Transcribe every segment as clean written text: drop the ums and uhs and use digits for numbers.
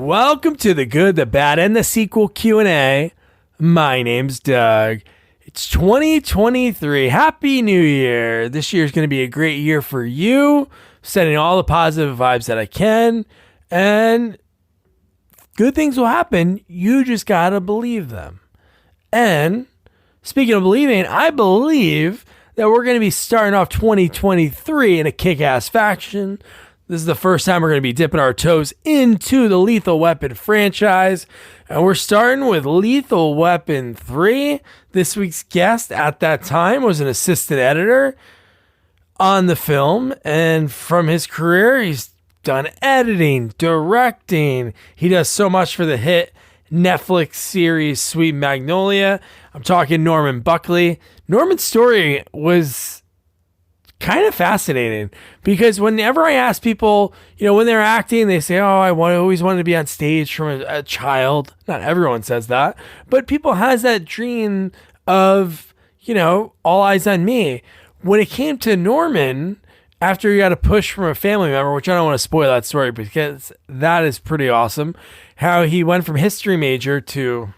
Welcome to the Good, the Bad, and the Sequel Q&A. My name's Doug. It's 2023. Happy New Year. This year is going to be a great year for you. Sending all the positive vibes that I can. And good things will happen. You just got to believe them. And speaking of believing, I believe that we're going to be starting off 2023 in a kick-ass fashion. This is the first time we're going to be dipping our toes into the Lethal Weapon franchise. And we're starting with Lethal Weapon 3. This week's guest at that time was an assistant editor on the film. And from his career, he's done editing, directing. He does so much for the hit Netflix series Sweet Magnolia. I'm talking Norman Buckley. Norman's story was kind of fascinating because whenever I ask people, when they're acting, they say, I always wanted to be on stage from a child. Not everyone says that, but people has that dream of, all eyes on me. When it came to Norman, after he got a push from a family member, which I don't want to spoil that story because that is pretty awesome, how he went from history major to,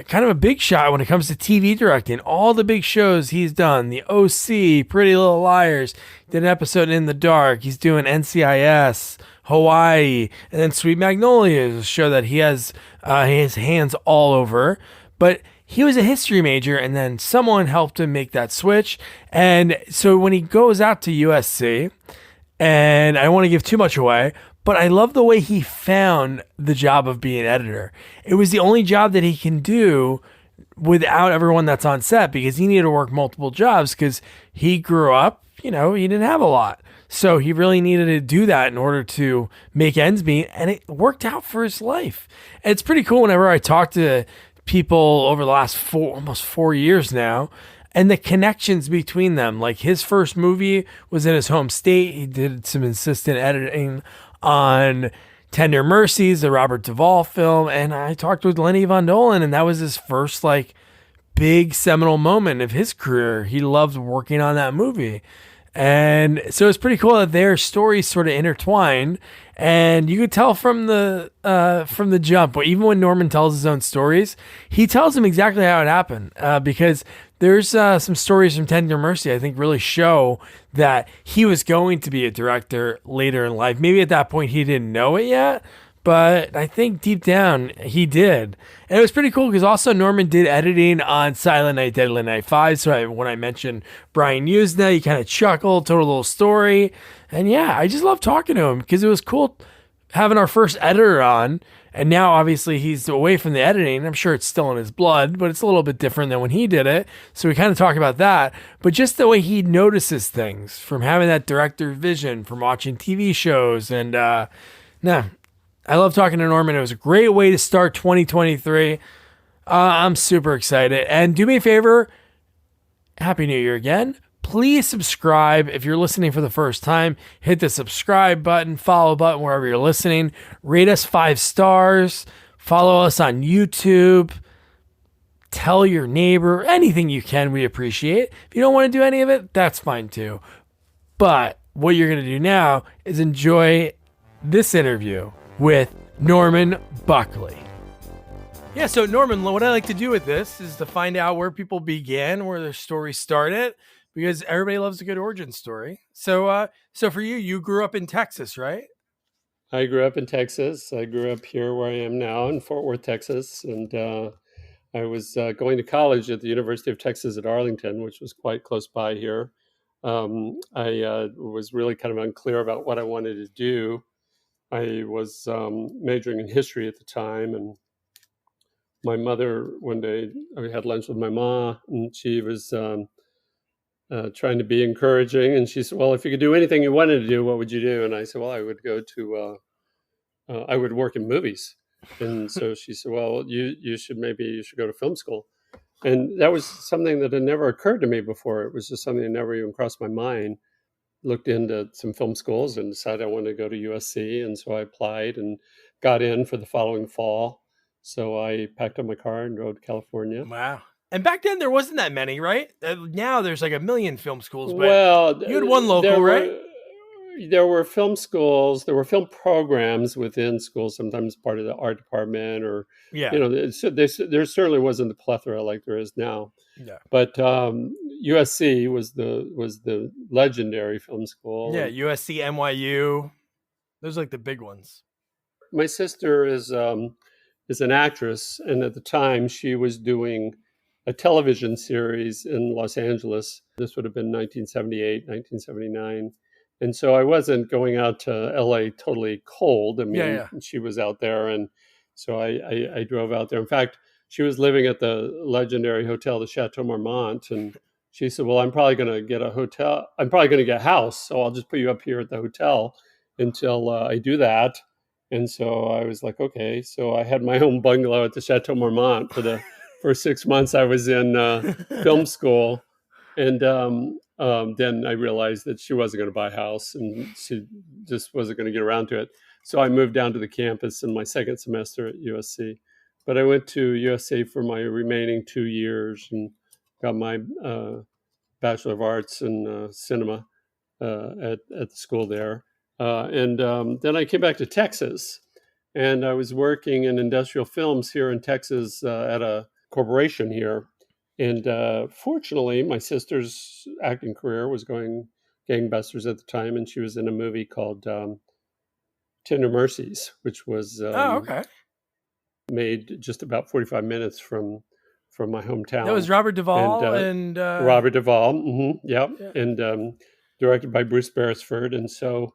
kind of a big shot when it comes to TV directing. All the big shows he's done, the OC, Pretty Little Liars, did an episode in the Dark. He's doing NCIS, Hawaii, and then Sweet Magnolias, a show that he has his hands all over. But he was a history major, and then someone helped him make that switch. And so when he goes out to USC, and I don't want to give too much away, but I love the way he found the job of being editor. It was the only job that he can do without everyone that's on set because he needed to work multiple jobs because he grew up, he didn't have a lot. So he really needed to do that in order to make ends meet, and it worked out for his life. And it's pretty cool whenever I talk to people over the last almost 4 years now, and the connections between them. Like his first movie was in his home state. He did some assistant editing on Tender Mercies, the Robert Duvall film, and I talked with Lenny Von Dolen, and that was his first big seminal moment of his career. He loved working on that movie. And so it's pretty cool that their stories sort of intertwined, and you could tell from the jump. But even when Norman tells his own stories, he tells them exactly how it happened, because there's some stories from Tender Mercy I think really show that he was going to be a director later in life. Maybe at that point he didn't know it yet, but I think deep down he did. And it was pretty cool because also Norman did editing on Silent Night, Deadly Night 5. So when I mentioned Brian Usna, he kind of chuckled, told a little story. And yeah, I just love talking to him because it was cool having our first editor on. And now obviously he's away from the editing. I'm sure it's still in his blood, but it's a little bit different than when he did it. So we kind of talk about that. But just the way he notices things from having that director vision, from watching TV shows. And I love talking to Norman. It was a great way to start 2023. I'm super excited. And do me a favor, Happy New Year again. Please subscribe. If you're listening for the first time, hit the subscribe button, follow button wherever you're listening. Rate us 5 stars. Follow us on YouTube. Tell your neighbor. Anything you can, we appreciate. If you don't want to do any of it, that's fine too. But what you're going to do now is enjoy this interview with Norman Buckley. Yeah, so Norman, what I like to do with this is to find out where people began, where their story started, because everybody loves a good origin story. So for you, you grew up in Texas, right? I grew up in Texas. I grew up here where I am now in Fort Worth, Texas. And I was going to college at the University of Texas at Arlington, which was quite close by here. I was really kind of unclear about what I wanted to do. I was majoring in history at the time, and my mother, one day, I had lunch with my mom, and she was trying to be encouraging, and she said, well, if you could do anything you wanted to do, what would you do? And I said, well, I would go to, I would work in movies. And so she said, well, you should go to film school. And that was something that had never occurred to me before. It was just something that never even crossed my mind. Looked into some film schools and decided I wanted to go to USC. And so I applied and got in for the following fall. So I packed up my car and drove to California. Wow. And back then there wasn't that many, right? Now there's like a million film schools, but you had one local, right? there were film schools, there were film programs within schools, sometimes part of the art department, or Yeah. there certainly wasn't the plethora like there is now. Yeah. But USC was the legendary film school, Yeah. and USC, NYU. Those are like the big ones. my sister is an actress, and at the time she was doing a television series in Los Angeles. This would have been 1978, 1979. And so I wasn't going out to LA totally cold. I Yeah. mean, Yeah. she was out there, and so I drove out there. In fact, she was living at the legendary hotel, the Chateau Marmont, and she said, "Well, I'm probably going to get a hotel. I'm probably going to get a house, so I'll just put you up here at the hotel until I do that." And so I was like, okay. So I had my own bungalow at the Chateau Marmont for the first 6 months I was in film school. And then I realized that she wasn't going to buy a house, and she just wasn't going to get around to it. So I moved down to the campus in my second semester at USC. But I went to USC for my remaining 2 years and got my Bachelor of Arts in cinema at the school there. And then I came back to Texas, and I was working in industrial films here in Texas at a corporation here. And fortunately, my sister's acting career was going gangbusters at the time, and she was in a movie called Tender Mercies, which was Oh, okay. made just about 45 minutes from my That was hometown. Robert And Duvall and Robert Duvall, yep, yeah. and directed by Bruce Beresford. And so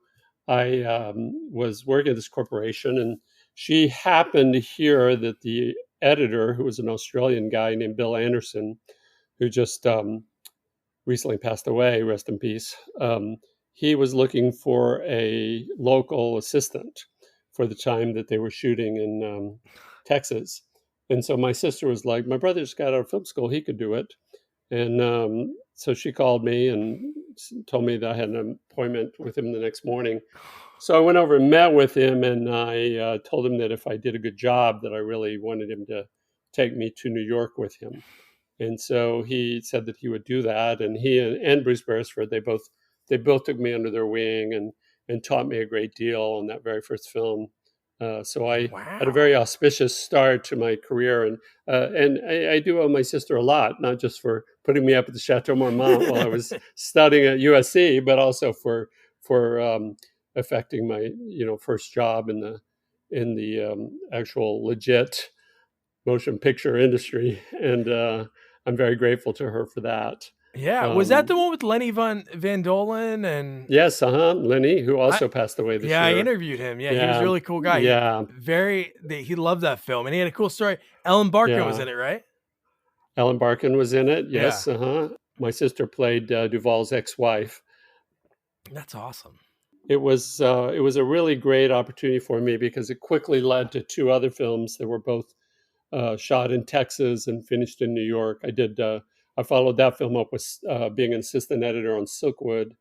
I was working at this corporation, and she happened to hear that the editor, who was an Australian guy named Bill Anderson, who just recently passed away, rest in peace, he was looking for a local assistant for the time that they were shooting in Texas. And so my sister was like, my brother just got out of film school, he could do it. And so she called me and told me that I had an appointment with him the next morning. So I went over and met with him, and I told him that if I did a good job, that I really wanted him to take me to New York with him. And so he said that he would do that. And he and Bruce Beresford, they both took me under their wing and taught me a great deal on that very first film. So I had a Wow. very auspicious start to my career, and I do owe my sister a lot, not just for putting me up at the Chateau Marmont while I was studying at USC, but also for affecting my first job in the actual legit motion picture industry, and I'm very grateful to her for that. Yeah. Was that Um, the one with Lenny Van Dolen and yes, Lenny, who I also passed away this yeah, I year. interviewed him. Yeah, he was a Yeah, really cool guy. yeah. He loved that film and he had a cool story. Ellen Barkin was Yeah, in it, right? Ellen Barkin was in it. Yeah. Yes, my sister played Duvall's ex-wife. That's awesome. It was a really great opportunity for me because it quickly led to two other films that were both shot in Texas and finished in New York. I followed that film up with being an assistant editor on Silkwood,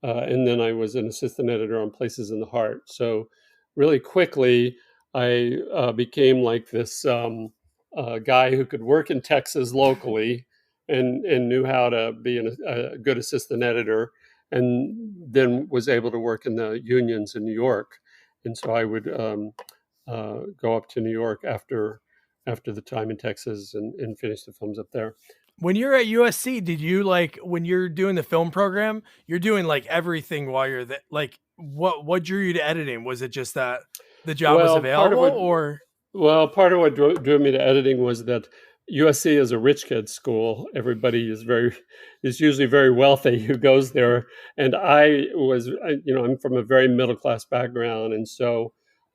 and then I was an assistant editor on Places in the Heart. So really quickly, I became like this guy who could work in Texas locally and knew how to be a good assistant editor, and then was able to work in the unions in New York. And so I would go up to New York after the time in Texas and finish the films up there. When you're at USC, did you like when you're doing the film program, you're doing like everything while you're there? Like what drew you to editing? Was it just that the job was Well, available or part of what drew me to editing was that USC is a rich kid school. Everybody is usually very wealthy who goes there, and I'm from a very middle class background, and so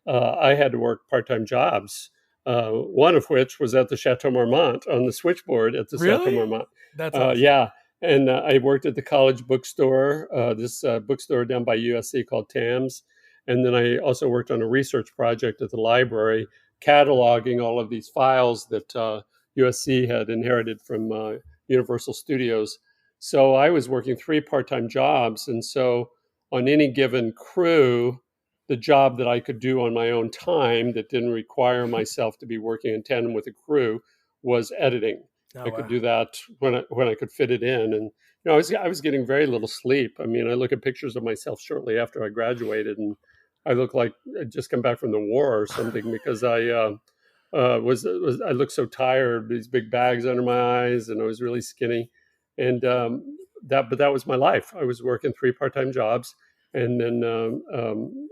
I had to work part time jobs. One of which was at the Chateau Marmont on the switchboard at the Chateau really? Marmont. That's awesome. Yeah, and I worked at the college bookstore, this bookstore down by USC called Tams, and then I also worked on a research project at the library, cataloging all of these files that USC had inherited from Universal Studios. So I was working three part-time jobs, and so on any given crew, the job that I could do on my own time that didn't require myself to be working in tandem with a crew was editing. Oh I could wow. do that when I could fit it in, and I was getting very little sleep. I mean, I look at pictures of myself shortly after I graduated, and I look like I'd just come back from the war or something because I I looked so tired, these big bags under my eyes, and I was really skinny, and but that was my life. I was working three part-time jobs, and then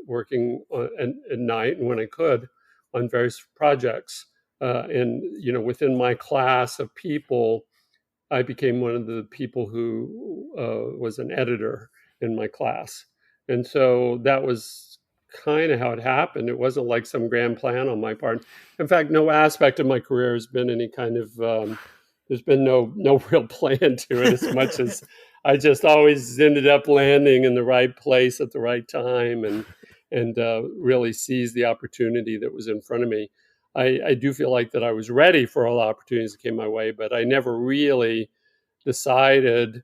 working at night and when I could on various projects, and within my class of people I became one of the people who was an editor in my class. And so that was kind of how it happened. It wasn't like some grand plan on my part. In fact, no aspect of my career has been any kind of, there's been no real plan to it as much as I just always ended up landing in the right place at the right time and really seized the opportunity that was in front of me. I do feel like that I was ready for all the opportunities that came my way, but I never really decided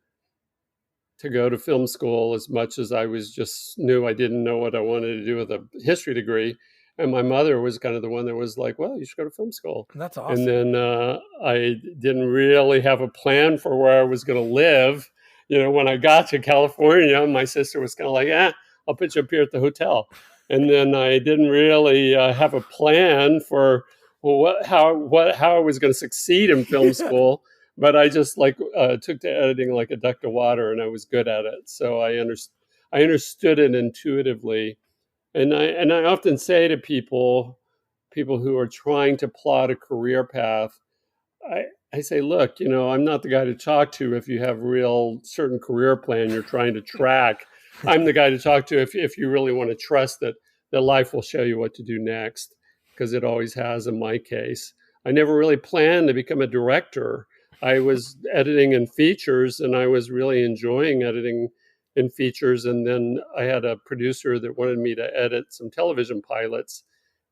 to go to film school as much as I was just knew I didn't know what I wanted to do with a history degree. And my mother was kind of the one that was like, well, you should go to film school. That's And awesome. then I didn't really have a plan for where I was going to live. When I got to California, my sister was kind of like, I'll put you up here at the hotel. And then I didn't really have a plan for how I was going to succeed in film school, but I just took to editing like a duck to water, and I was good at it. So I understood it intuitively, and I often say to people who are trying to plot a career path, I, I say, look, I'm not the guy to talk to if you have real certain career plan you're trying to track. I'm the guy to talk to if you really want to trust that life will show you what to do next, because it always has in my case. I never really planned to become a director. I was editing in features, and I was really enjoying editing in features. And then I had a producer that wanted me to edit some television pilots,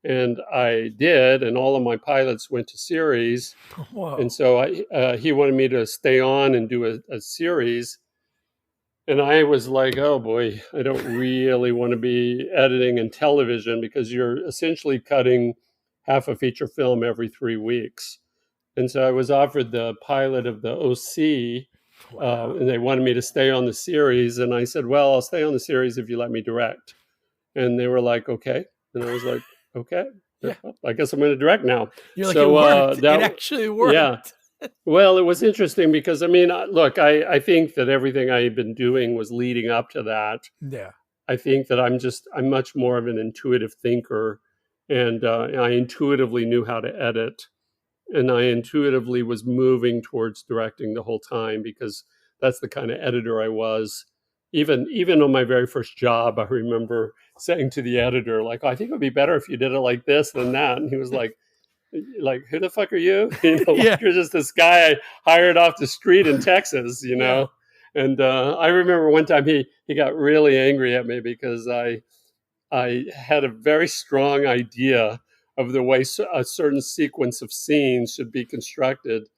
and I did, and all of my pilots went to series. And Whoa. so he wanted me to stay on and do a series. And I was like, oh boy, I don't really want to be editing in television because you're essentially cutting half a feature film every 3 weeks. And so I was offered the pilot of the OC, Wow. and they wanted me to stay on the series. And I said, well, I'll stay on the series if you let me direct. And they were like, okay. And I was like, okay, Yeah. I guess I'm going to direct now. You're like, it So worked. It actually yeah. worked. Well, it was interesting because I mean, look, I think that everything I had been doing was leading up to that. Yeah. I think that I'm much more of an intuitive thinker, and I intuitively knew how to edit, and I intuitively was moving towards directing the whole time because that's the kind of editor I was. Even on my very first job, I remember saying to the editor, like, I think it would be better if you did it like this than that. And he was like, who the fuck are you? Yeah. Like you're just this guy I hired off the street in Texas, Yeah. And I remember one time he got really angry at me because I had a very strong idea of the way a certain sequence of scenes should be constructed,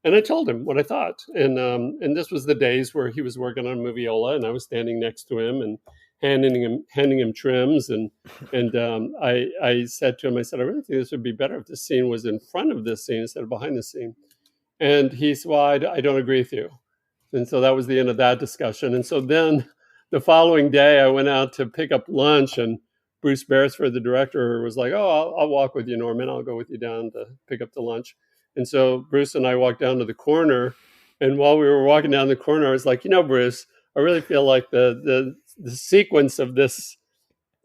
and I told him what I thought. And this was the days where he was working on Moviola, and I was standing next to him and handing him trims. And I said to him, I said, I really think this would be better if this scene was in front of this scene instead of behind the scene. And he said, well, I don't agree with you. And so that was the end of that discussion. And so then the following day, I went out to pick up lunch, and Bruce Beresford, the director, was like, oh, I'll walk with you, Norman. I'll go with you down to pick up the lunch. And so Bruce and I walked down to the corner. And while we were walking down the corner, I was like, Bruce, I really feel like the sequence of this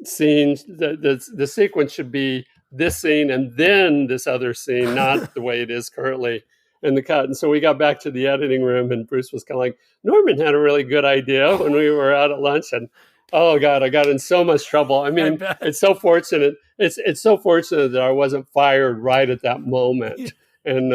scene, the sequence should be this scene and then this other scene, not the way it is currently in the cut. And so we got back to the editing room, and Bruce was kind of like, Norman had a really good idea when we were out at lunch. And oh God, I got in so much trouble. I I mean, bet. it's so fortunate. It's so fortunate that I wasn't fired right at that moment. And,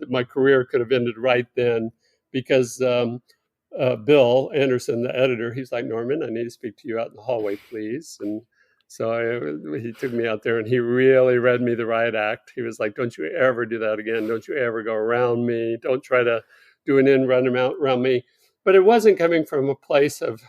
my career could have ended right then because Bill Anderson, the editor, he's like, Norman, I need to speak to you out in the hallway, please. And so he took me out there, and he really read me the riot act. He was like, don't you ever do that again. Don't you ever go around me. Don't try to do an in run around me. But it wasn't coming from a place of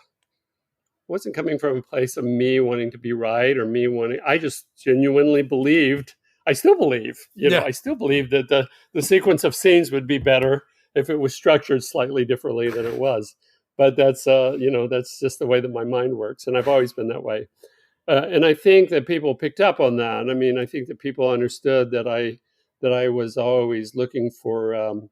me wanting to be right or me wanting. I just genuinely believed. I still believe, Yeah. I still believe that the sequence of scenes would be better if it was structured slightly differently than it was. But that's that's just the way that my mind works, and I've always been that way. And I think that people picked up on that. I mean, I think that people understood that I was always looking for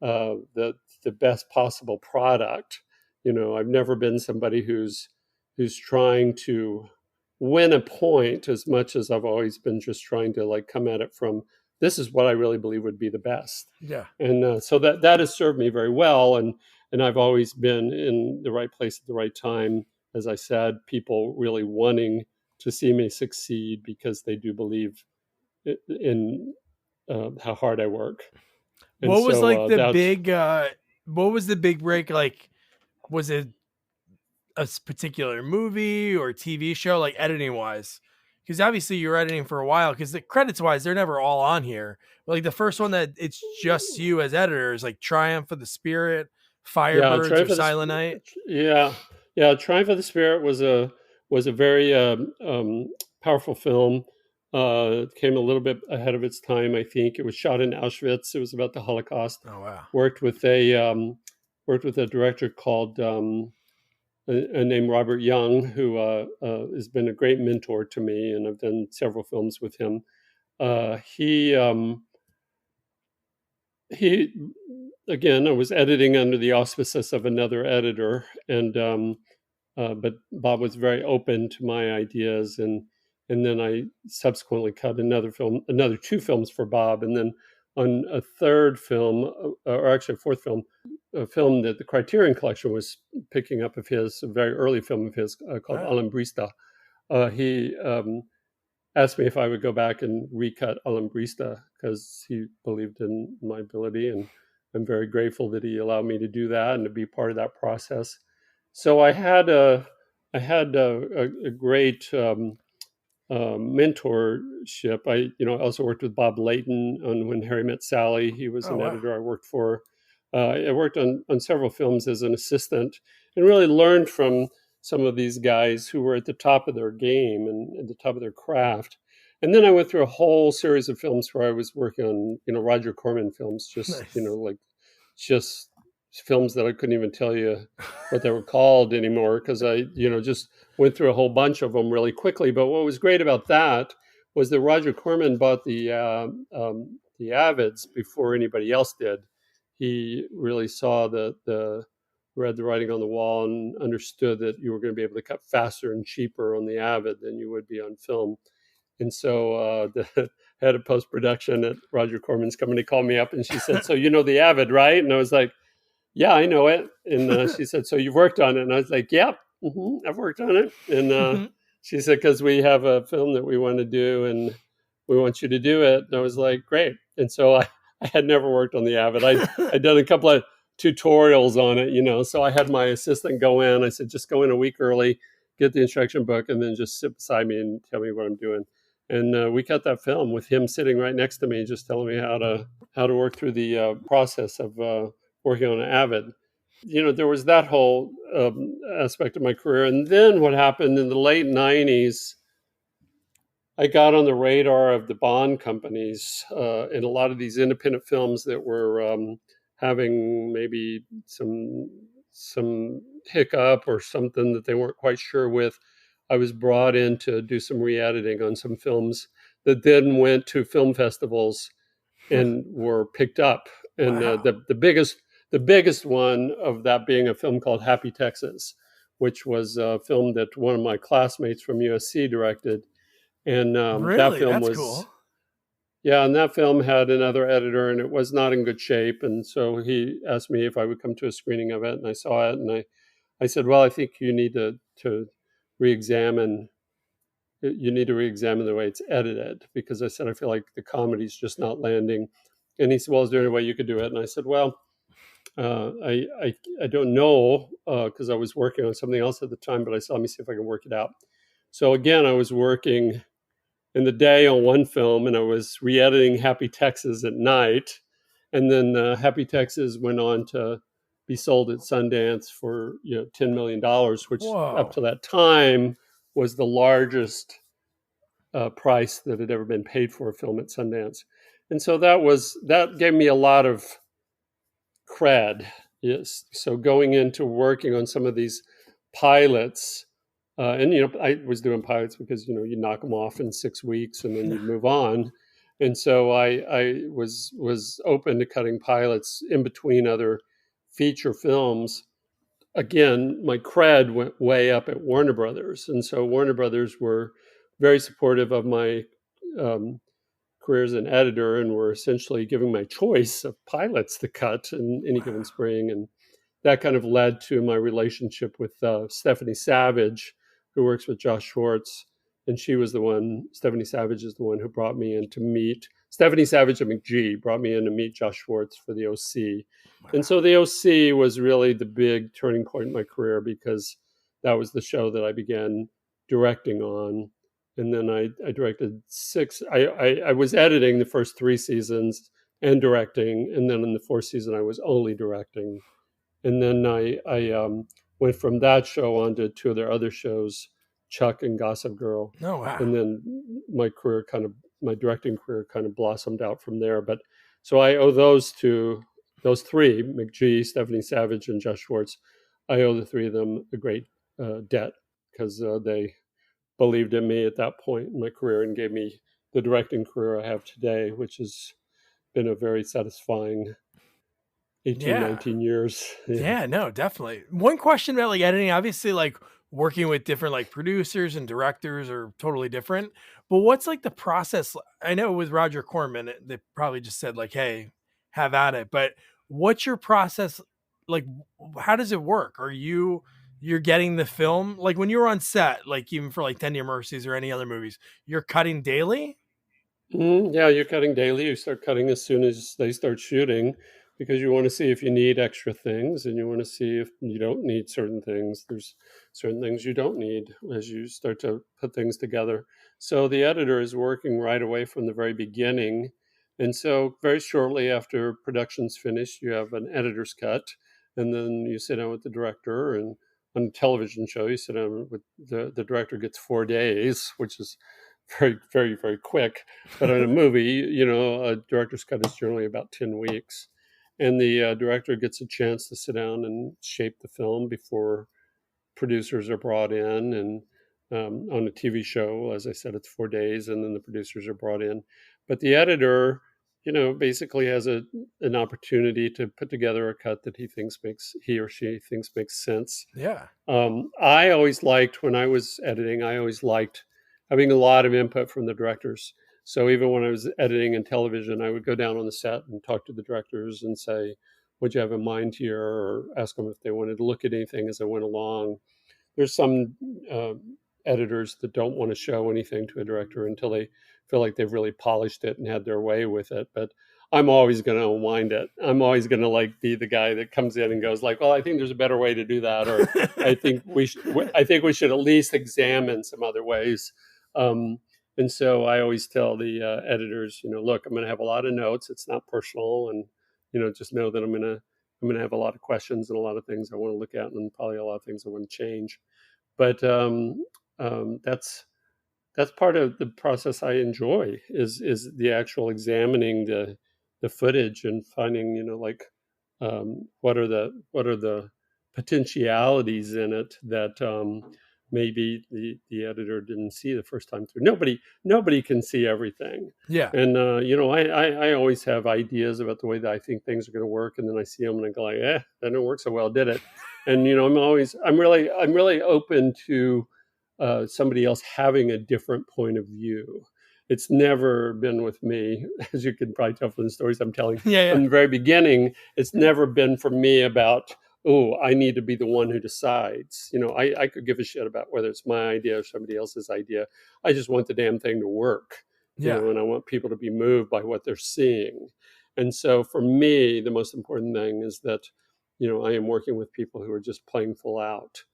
the best possible product. I've never been somebody who's trying to win a point as much as I've always been just trying to like come at it from this is what I really believe would be the best. Yeah. And so that has served me very well, and I've always been in the right place at the right time. As I said, people really wanting to see me succeed because they do believe in how hard I work. And What was like so the that's big what was the big break? Like, was it a particular movie or TV show, like editing wise? Because obviously you're editing for a while. Because the credits wise, they're never all on here. But like the first one that it's just you as editor is like Triumph of the Spirit, yeah, Firebirds, or Silent Night. Yeah, yeah. Triumph of the Spirit was a very powerful film. It came a little bit ahead of its time. I think it was shot in Auschwitz. It was about the Holocaust. Oh wow, Worked with a director called named Robert Young, who has been a great mentor to me, and I've done several films with him. He again, I was editing under the auspices of another editor, and but Bob was very open to my ideas, and then I subsequently cut another two films for Bob, and then on a third film, or actually a fourth film, a film that the Criterion Collection was picking up of his, a very early film of his called wow. Alambrista. He asked me if I would go back and recut Alambrista because he believed in my ability, and I'm very grateful that he allowed me to do that and to be part of that process. So I had a great mentorship. I also worked with Bob Layton on When Harry Met Sally. He was Oh an wow. editor I worked for. I worked on several films as an assistant and really learned from some of these guys who were at the top of their game and at the top of their craft. And then I went through a whole series of films where I was working on, Roger Corman films, Nice. like just films that I couldn't even tell you what they were called anymore because I, just went through a whole bunch of them really quickly. But what was great about that was that Roger Corman bought the Avids before anybody else did. He really saw the read the writing on the wall and understood that you were going to be able to cut faster and cheaper on the Avid than you would be on film. And so the head of post production at Roger Corman's company called me up and she said, "So you know the Avid, right?" And I was like, "Yeah, I know it." And she said, "So you've worked on it?" And I was like, "Yep, I've worked on it." And she said, "Because we have a film that we want to do and we want you to do it." And I was like, "Great." And so I had never worked on the Avid. I'd done a couple of tutorials on it, so I had my assistant go in. I said, "Just go in a week early, get the instruction book, and then just sit beside me and tell me what I'm doing." And we cut that film with him sitting right next to me, just telling me how to work through the process of working on an Avid. There was that whole aspect of my career. And then what happened in the late 90s, I got on the radar of the Bond companies and a lot of these independent films that were having maybe some hiccup or something that they weren't quite sure with. I was brought in to do some re-editing on some films that then went to film festivals and were picked up. And Wow. the biggest one of that being a film called Happy Texas, which was a film that one of my classmates from USC directed. And that Really? film That's was, cool. yeah, and that film had another editor and it was not in good shape. And so he asked me if I would come to a screening of it. And I saw it and I said, "Well, I think to re-examine re-examine the way it's edited," because I said, "I feel like the comedy's just not landing." And he said, "Well, is there any way you could do it?" And I said, "Well, I don't know because I was working on something else at the time, but I said, let me see if I can work it out." So again, I was working in the day on one film and I was re-editing Happy Texas at night. And then Happy Texas went on to be sold at Sundance for $10 million, which up Whoa. to that time was the largest price that had ever been paid for a film at Sundance. And so that gave me a lot of cred. Yes. So going into working on some of these pilots, and I was doing pilots because you knock them off in 6 weeks and then you move on. And so I was open to cutting pilots in between other feature films. Again, my cred went way up at Warner Brothers, and so Warner Brothers were very supportive of my um, career as an editor, and were essentially giving my choice of pilots to cut in any given spring. And that kind of led to my relationship with Stephanie Savage, who works with Josh Schwartz. And Stephanie Savage is the one who brought me in to meet Stephanie Savage and McGee, brought me in to meet Josh Schwartz for the OC. And so the OC was really the big turning point in my career, because that was the show that I began directing on. And then I directed six. I was editing the first 3 seasons and directing. And then in the fourth season, I was only directing. And then I went from that show on to two of their other shows, Chuck and Gossip Girl. Oh wow. And then my directing career kind of blossomed out from there. But so I owe those three, McGee, Stephanie Savage, and Josh Schwartz, I owe the three of them a great debt, because they believed in me at that point in my career and gave me the directing career I have today, which has been a very satisfying 18, Yeah. 19 years. Yeah, no, definitely. One question about like editing, obviously like working with different like producers and directors are totally different. But what's like the process? I know with Roger Corman, they probably just said like, "Hey, have at it." But what's your process like? How does it work? You're getting the film like when you're on set, like even for like 10 Year Mercies or any other movies, you're cutting daily? Yeah, you're cutting daily. You start cutting as soon as they start shooting, because you want to see if you need extra things, and you want to see if you don't need certain things. There's certain things you don't need as you start to put things together. So the editor is working right away from the very beginning. And so very shortly after production's finished, you have an editor's cut, and then you sit down with the director. And on a television show, you sit down with the director gets 4 days, which is very, very, very quick. But in a movie, a director's cut is generally about 10 weeks. And the director gets a chance to sit down and shape the film before producers are brought in. And on a TV show, as I said, it's 4 days, and then the producers are brought in. But the editor, basically has an opportunity to put together a cut that he or she thinks makes sense. Yeah. I always liked, when I was editing, I always liked having a lot of input from the directors. So even when I was editing in television, I would go down on the set and talk to the directors and say, "What'd you have in mind here?" Or ask them if they wanted to look at anything as I went along. There's some uh, editors that don't want to show anything to a director until they feel like they've really polished it and had their way with it. But I'm always going to unwind it. I'm always going to like be the guy that comes in and goes like, "Well, I think there's a better way to do that," or I think we should at least examine some other ways. Um, and so I always tell the editors, look, I'm going to have a lot of notes. It's not personal, and just know that I'm going to have a lot of questions and a lot of things I want to look at, and probably a lot of things I want to change. But that's part of the process I enjoy, is the actual examining the footage and finding, like, what are the potentialities in it that maybe the editor didn't see the first time through. Nobody can see everything. Yeah. And I always have ideas about the way that I think things are going to work, and then I see them and I go like, that didn't work so well, did it? And I'm really open to somebody else having a different point of view. It's never been with me, as you can probably tell from the stories I'm telling Yeah, yeah. from the very beginning. It's never been for me about, oh, I need to be the one who decides. I could give a shit about whether it's my idea or somebody else's idea. I just want the damn thing to work, Yeah. and I want people to be moved by what they're seeing. And so for me, the most important thing is that, I am working with people who are just playing full out.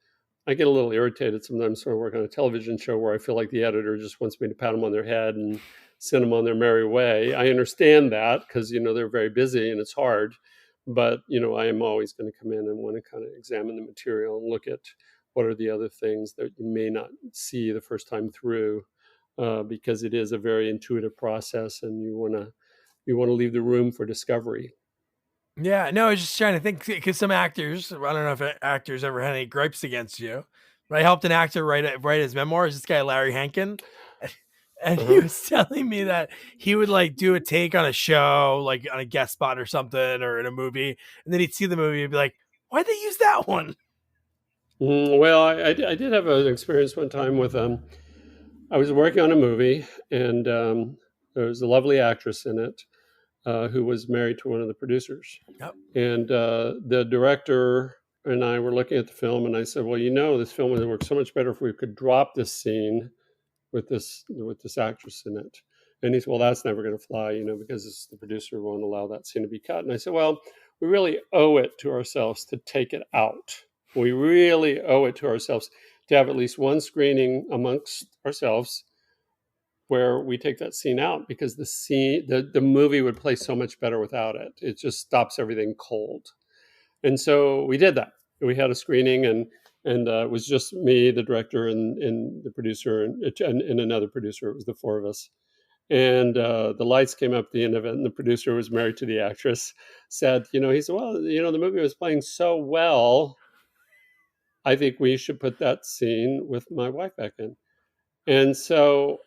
I get a little irritated sometimes when I work on a television show where I feel like the editor just wants me to pat them on their head and send them on their merry way. I understand that, because they're very busy and it's hard, but I am always going to come in and want to kind of examine the material and look at what are the other things that you may not see the first time through, because it is a very intuitive process, and you want to leave the room for discovery. Yeah, no, I was just trying to think because some actors, I don't know if actors ever had any gripes against you, but I helped an actor write his memoirs. This guy Larry Hankin, and he Uh-huh. was telling me that he would like do a take on a show, like on a guest spot or something, or in a movie, and then he'd see the movie and be like, "Why'd they use that one?" Well, I did have an experience one time with I was working on a movie, and there was a lovely actress in it who was married to one of the producers. Yep. And the director and I were looking at the film, and I said, "Well, this film would work so much better if we could drop this scene with this actress in it." And he said, "Well, that's never going to fly, because the producer won't allow that scene to be cut." And I said, "Well, we really owe it to ourselves to take it out. We really owe it to ourselves to have at least one screening amongst ourselves where we take that scene out, because the movie would play so much better without it. It just stops everything cold." And so we did that. We had a screening, and it was just me, the director, and the producer, and another producer. It was the four of us. And the lights came up at the end of it, and the producer, was married to the actress, said, he said, "Well, the movie was playing so well, I think we should put that scene with my wife back in." And so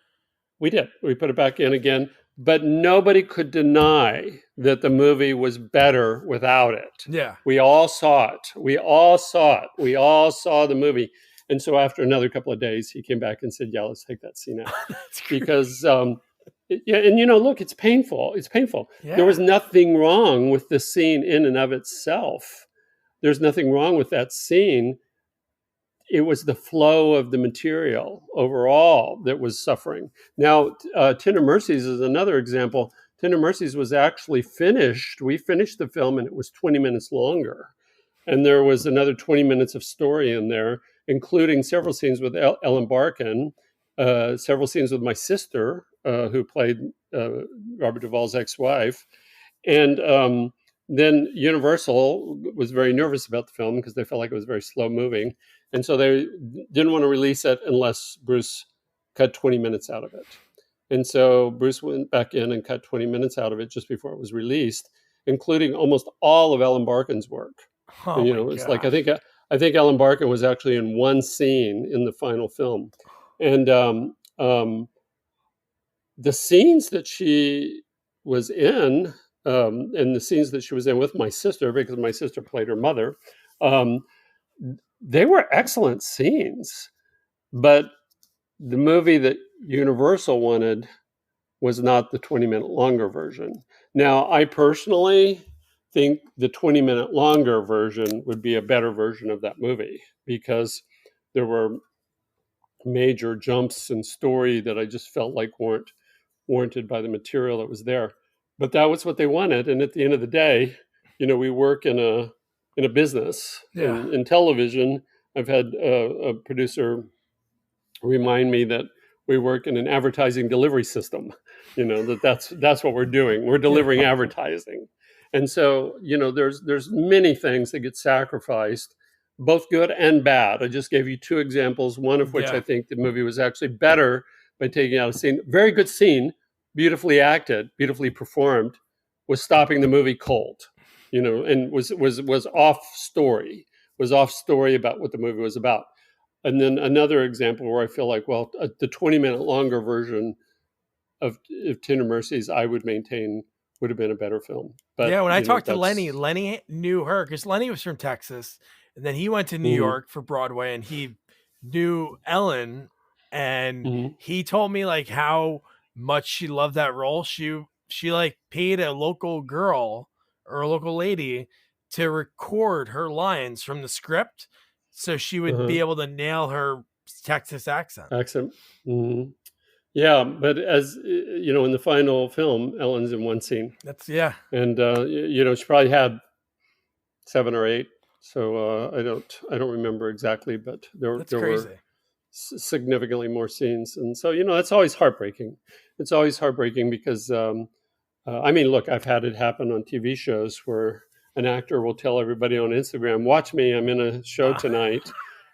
we did. We put it back in again, but nobody could deny that the movie was better without it. Yeah, We all saw it. We all saw it. We all saw the movie. And so after another couple of days, he came back and said, "Yeah, let's take that scene out." that's great. Because, yeah, and look, it's painful. It's painful. There Yeah, was nothing wrong with the scene in and of itself. There's nothing wrong with that scene. It was the flow of the material overall that was suffering. Now, Tender Mercies is another example. Tender Mercies was actually finished. We finished the film, and it was 20 minutes longer. And there was another 20 minutes of story in there, including several scenes with Ellen Barkin, several scenes with my sister, who played Robert Duvall's ex-wife. And then Universal was very nervous about the film because they felt like it was very slow moving. And so they didn't want to release it unless Bruce cut 20 minutes out of it. And so Bruce went back in and cut 20 minutes out of it just before it was released, including almost all of Ellen Barkin's work. oh And, my it's like, gosh. I think Ellen Barkin was actually in one scene in the final film. And the scenes that she was in, and the scenes that she was in with my sister, because my sister played her mother, um, they were excellent scenes. But the movie that Universal wanted was not the 20-minute longer version. Now, I personally think the 20-minute longer version would be a better version of that movie, because there were major jumps in story that I just felt like weren't warranted by the material that was there. But that was what they wanted. And at the end of the day, we work in a business. Yeah, In television, I've had a producer remind me that we work in an advertising delivery system. That's what we're doing. We're yeah, delivering advertising. And so, there's many things that get sacrificed, both good and bad. I just gave you two examples, one of which I yeah. think the movie was actually better by taking out a scene. Very good scene, beautifully acted, beautifully performed, was stopping the movie cold, and was off story about what the movie was about. And then another example where I feel like, well, the 20-minute longer version of Tender Mercies, I would maintain, would have been a better film. But Yeah, when I talked to Lenny, that's Lenny knew her because Lenny was from Texas, and then he went to New mhm, York for Broadway, and he knew Ellen, and mhm. he told me like how much she loved that role. She like paid a local girl or a local lady to record her lines from the script, so she would Uh-huh. be able to nail her Texas accent. Accent. Mhm. Yeah, but as in the final film, Ellen's in one scene, That's yeah, and she probably had seven or eight. So I don't remember exactly, but there that's there were crazy. significantly more scenes, and so that's always heartbreaking. It's always heartbreaking because I mean, look, I've had it happen on TV shows where an actor will tell everybody on Instagram, "Watch me, I'm in a show Uh, tonight,"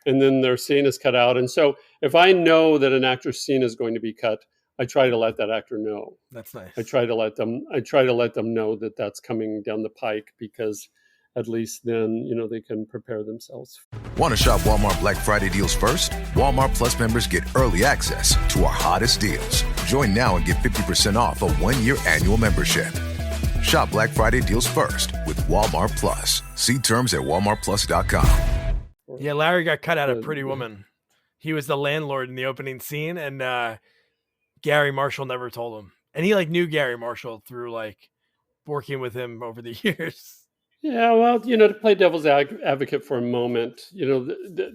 and then their scene is cut out. And so if I know that an actor's scene is going to be cut, I try to let that actor know. That's I nice. try to let them I try to let them know that that's coming down the pike, because at least then, they can prepare themselves. Want to shop Walmart Black Friday deals first? Walmart Plus members get early access to our hottest deals. Join now and get 50% off a 1-year annual membership. Shop Black Friday deals first with Walmart Plus. See terms at walmartplus.com. Yeah, Larry got cut out of Pretty Yeah. Woman. He was the landlord in the opening scene, and Gary Marshall never told him. And he knew Gary Marshall through working with him over the years. Yeah, well, to play devil's advocate for a moment,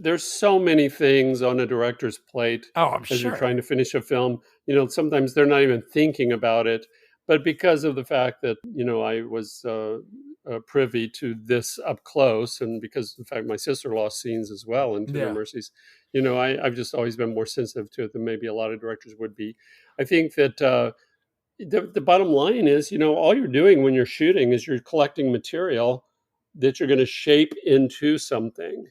there's so many things on a director's plate Oh, I'm as you're sure. trying to finish a film. Sometimes they're not even thinking about it, but because of the fact that I was privy to this up close, and because in fact my sister lost scenes as well in Tender Yeah. Mercies, I've just always been more sensitive to it than maybe a lot of directors would be. I think that. The bottom line is, all you're doing when you're shooting is you're collecting material that you're going to shape into something.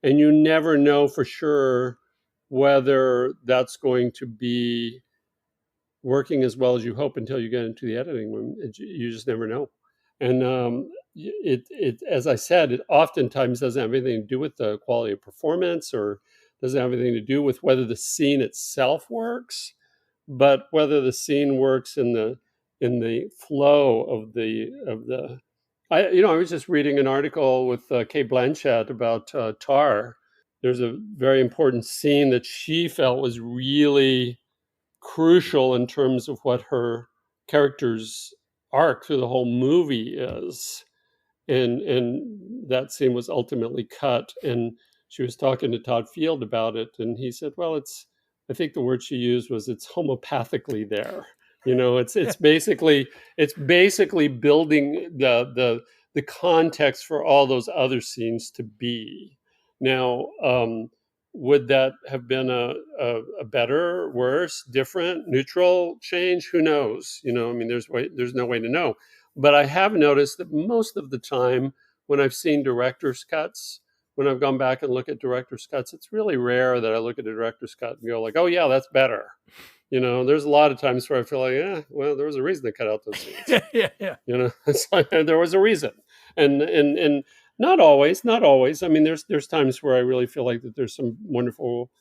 And you never know for sure whether that's going to be working as well as you hope until you get into the editing room. You just never know. And as I said, it oftentimes doesn't have anything to do with the quality of performance, or doesn't have anything to do with whether the scene itself works, but whether the scene works in the flow of the. I was just reading an article with Kate Blanchett about Tar. There's a very important scene that she felt was really crucial in terms of what her character's arc through the whole movie is, and that scene was ultimately cut. And she was talking to Todd Field about it, and he said, well, I think the word she used was, it's homopathically there. It's basically building the context for all those other scenes to be. Now, would that have been a better, worse, different, neutral change? Who knows? There's no way to know. But I have noticed that most of the time when I've seen director's cuts, when I've gone back and look at director's cuts, it's really rare that I look at a director's cut and go like, oh yeah, that's better. There's a lot of times where I feel like, well, there was a reason they cut out those scenes. Yeah. It's like there was a reason. And not always. I mean, there's times where I really feel like that there's some wonderful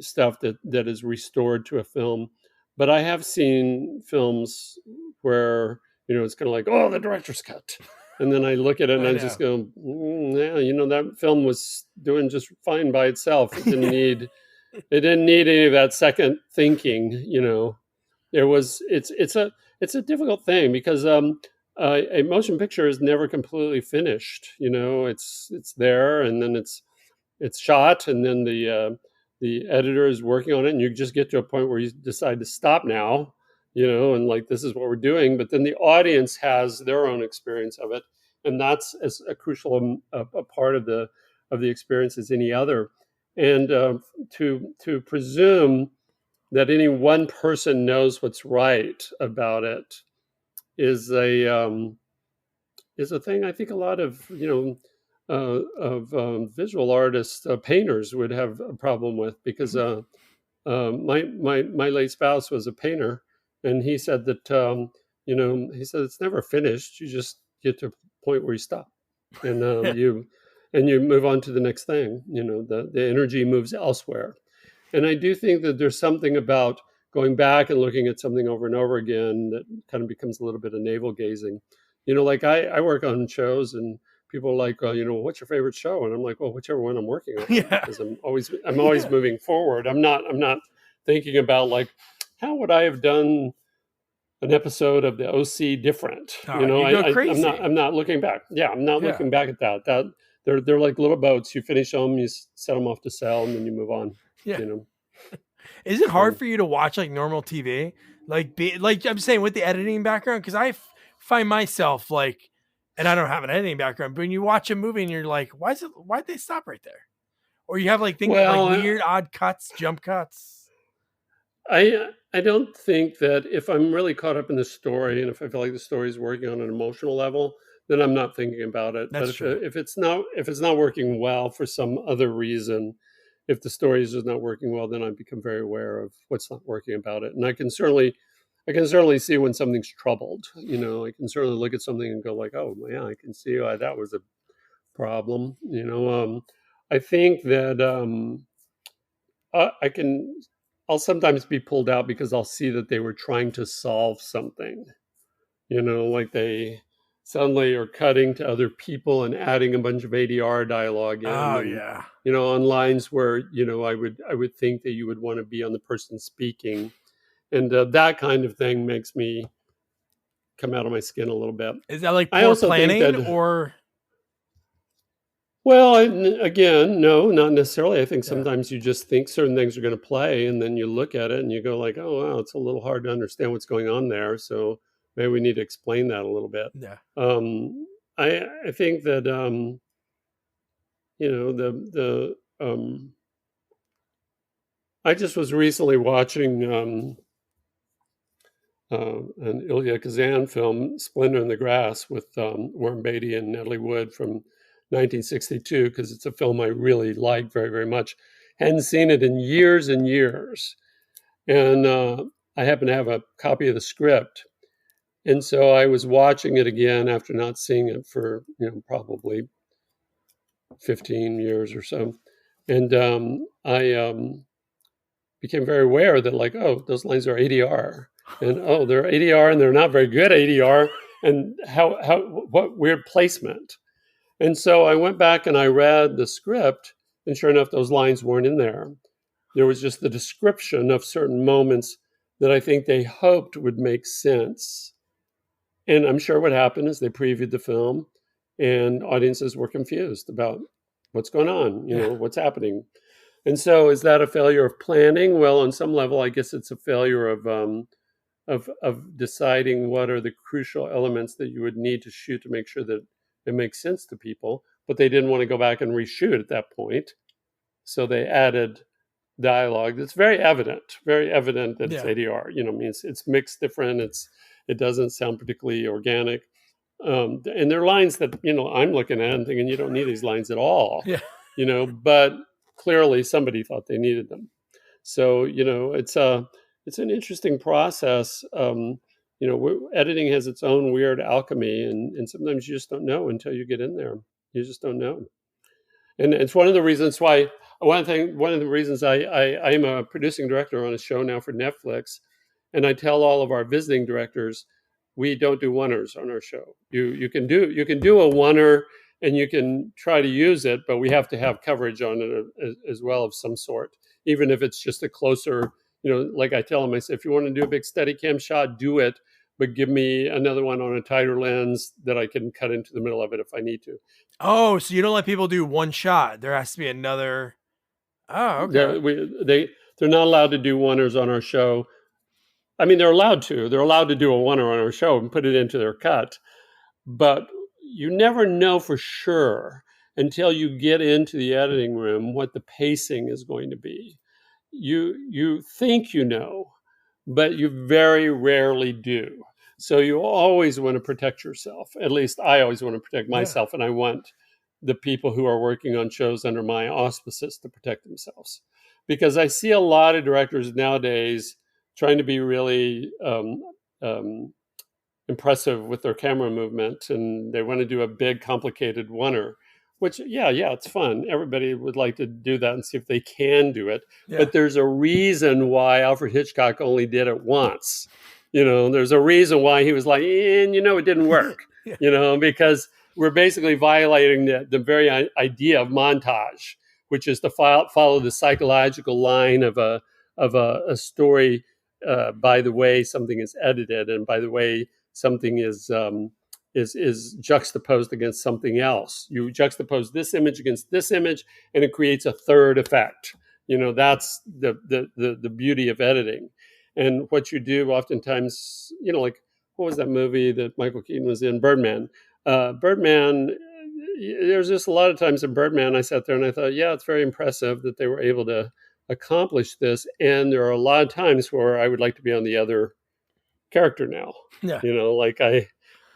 stuff that is restored to a film. But I have seen films where, it's kind of like, oh, the director's cut. And then I look at it and I just go, yeah, that film was doing just fine by itself. It didn't need any of that second thinking. It's a difficult thing, because a motion picture is never completely finished. It's there, and then it's shot, and then the editor is working on it, and you just get to a point where you decide to stop now, and like, this is what we're doing. But then the audience has their own experience of it, and that's as a crucial a part of the experience as any other. And to presume that any one person knows what's right about it is a thing I think a lot of visual artists, painters, would have a problem with, because my late spouse was a painter, and he said that he said it's never finished. You just get to a point where you stop, and you move on to the next thing. The energy moves elsewhere. And I do think that there's something about going back and looking at something over and over again that kind of becomes a little bit of navel gazing. Like I work on shows, and people are like, what's your favorite show? And I'm like, well, whichever one I'm working on, because I'm always moving forward. I'm not thinking about like, how would I have done an episode of the OC different? You go crazy. I'm not looking back. Yeah, I'm not looking back at that. They're like little boats. You finish them, you set them off to sell, and then you move on. Yeah. Is it hard for you to watch like normal TV? Like I'm saying, with the editing background, because I find myself like, and I don't have an editing background, but when you watch a movie and you're like, why'd they stop right there? Or you have like things like weird, odd cuts, jump cuts. I don't think that if I'm really caught up in the story, and if I feel like the story is working on an emotional level, then I'm not thinking about it. That's but true. if it's not working well for some other reason, if the story is just not working well, then I become very aware of what's not working about it. And I can certainly see when something's troubled. I can certainly look at something and go like, oh yeah, I can see why that was a problem. I think that I can. I'll sometimes be pulled out because I'll see that they were trying to solve something. Like they suddenly are cutting to other people and adding a bunch of ADR dialogue in. Oh, and, yeah. on lines where I would think that you would want to be on the person speaking, and that kind of thing makes me come out of my skin a little bit. Is that like I poor also think planning that, or? well, again, no, not necessarily. I think Yeah. sometimes you just think certain things are going to play, and then you look at it and you go like, oh, wow, it's a little hard to understand what's going on there. So maybe we need to explain that a little bit. Yeah. I think that the I just was recently watching an Ilya Kazan film, Splendor in the Grass, with Warren Beatty and Natalie Wood from 1962, because it's a film I really like very, very much. Hadn't seen it in years and years. And I happen to have a copy of the script. And so I was watching it again after not seeing it for, probably 15 years or so. And I became very aware that, like, oh, those lines are ADR. And oh, they're ADR and they're not very good ADR. And what weird placement. And so I went back and I read the script, and sure enough, those lines weren't in there. There was just the description of certain moments that I think they hoped would make sense. And I'm sure what happened is they previewed the film and audiences were confused about what's going on, what's happening. And so is that a failure of planning? Well, on some level, I guess it's a failure of deciding what are the crucial elements that you would need to shoot to make sure that it makes sense to people. But they didn't want to go back and reshoot at that point. So they added dialogue that's very evident that it's ADR. It's mixed different. It doesn't sound particularly organic. And there are lines that, I'm looking at and thinking, you don't need these lines at all. Yeah. But clearly somebody thought they needed them. So, it's an interesting process. Editing has its own weird alchemy, and sometimes you just don't know until you get in there. You just don't know. And it's one of the reasons why, one of the reasons I am a producing director on a show now for Netflix, and I tell all of our visiting directors, we don't do oneers on our show. You can do a oneer and you can try to use it, but we have to have coverage on it as well of some sort, even if it's just a closer, like I tell them, I say, if you want to do a big Steadicam shot, do it, but give me another one on a tighter lens that I can cut into the middle of it if I need to. Oh, so you don't let people do one shot. There has to be another. Oh, okay. They're not allowed to do oneers on our show. I mean, they're allowed to. They're allowed to do a oneer on our show and put it into their cut. But you never know for sure until you get into the editing room what the pacing is going to be. You think you know, but you very rarely do. So you always want to protect yourself. At least I always want to protect myself, and I want the people who are working on shows under my auspices to protect themselves. Because I see a lot of directors nowadays trying to be really impressive with their camera movement, and they want to do a big, complicated oneer, which, it's fun. Everybody would like to do that and see if they can do it. Yeah. But there's a reason why Alfred Hitchcock only did it once. There's a reason why he was like, it didn't work, because we're basically violating the very idea of montage, which is to follow the psychological line of a story by the way something is edited and by the way something is juxtaposed against something else. You juxtapose this image against this image, and it creates a third effect. That's the beauty of editing. And what you do oftentimes, like, what was that movie that Michael Keaton was in? Birdman. Birdman, there's just a lot of times in Birdman, I sat there and I thought, it's very impressive that they were able to accomplish this. And there are a lot of times where I would like to be on the other character now. Yeah. Like I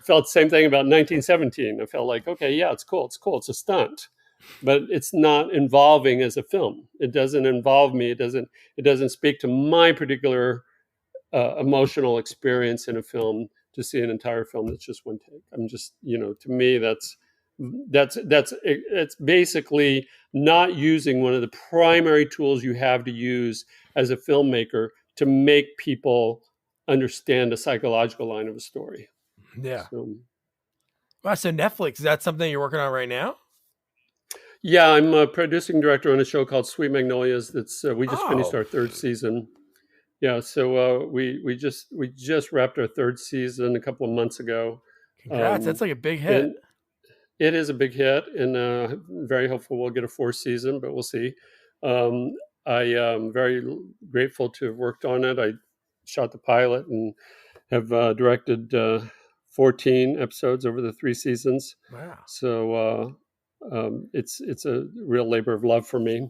felt the same thing about 1917. I felt like, okay, it's cool. It's a stunt. but it's not involving as a film. It doesn't involve me. It doesn't speak to my particular emotional experience in a film to see an entire film that's just one take. I'm just, to me, it's basically not using one of the primary tools you have to use as a filmmaker to make people understand a psychological line of a story. Yeah. So, Wow, so Netflix, is that something you're working on right now? yeah, I'm a producing director on a show called Sweet Magnolias. That's we just finished Oh, our third season. Yeah, so we just wrapped our third season a couple of months ago, congrats. That's um, like a big hit. and it is a big hit, and very hopeful we'll get a fourth season, but we'll see. Um, I am very grateful to have worked on it. I shot the pilot and have directed 14 episodes over the three seasons. Wow. So it's a real labor of love for me.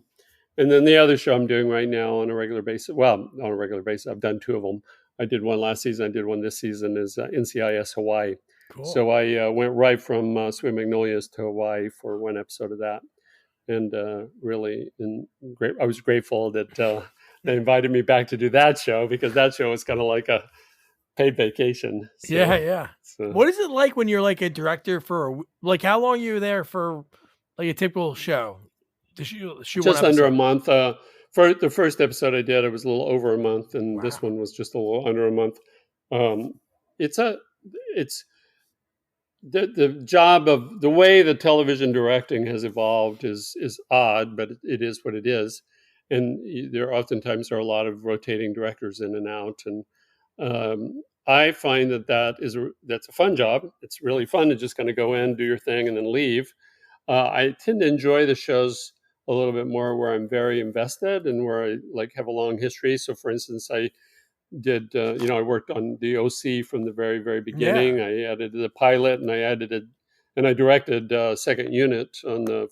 And then the other show I'm doing right now on a regular basis, well, on a regular basis, I've done two of them. I did one last season. I did one this season, is NCIS Hawaii. Cool. So I went right from Sweet Magnolias to Hawaii for one episode of that. And I was grateful that they invited me back to do that show, because that show was kind of like a paid vacation. Yeah, yeah. So What is it like when you're like a director for like how long are you there for like a typical show? To shoot one just under a episode? month. For the first episode I did, it was a little over a month, and this Wow. one was just a little under a month. Um, it's a it's the job of the way the television directing has evolved is odd, but it is what it is. And there oftentimes are a lot of rotating directors in and out, and I find that's a fun job. It's really fun to just kind of go in, do your thing, and then leave. I tend to enjoy the shows a little bit more where I'm very invested and where I like have a long history. So, for instance, I did I worked on the OC from the very very Yeah. beginning. I edited the pilot, and I directed second unit on the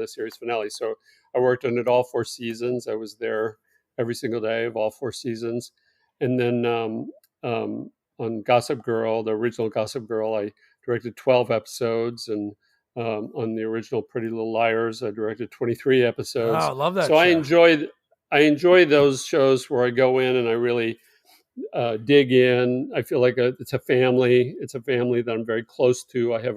series finale. So I worked on it all four seasons. I was there every single day of all four seasons, and then on Gossip Girl, the original Gossip Girl, I directed 12 episodes, and on the original Pretty Little Liars, I directed 23 Oh, I episodes. love that So show. I enjoy those shows where I go in and I really dig in. I feel like it's a family. It's a family that I'm very close to. I have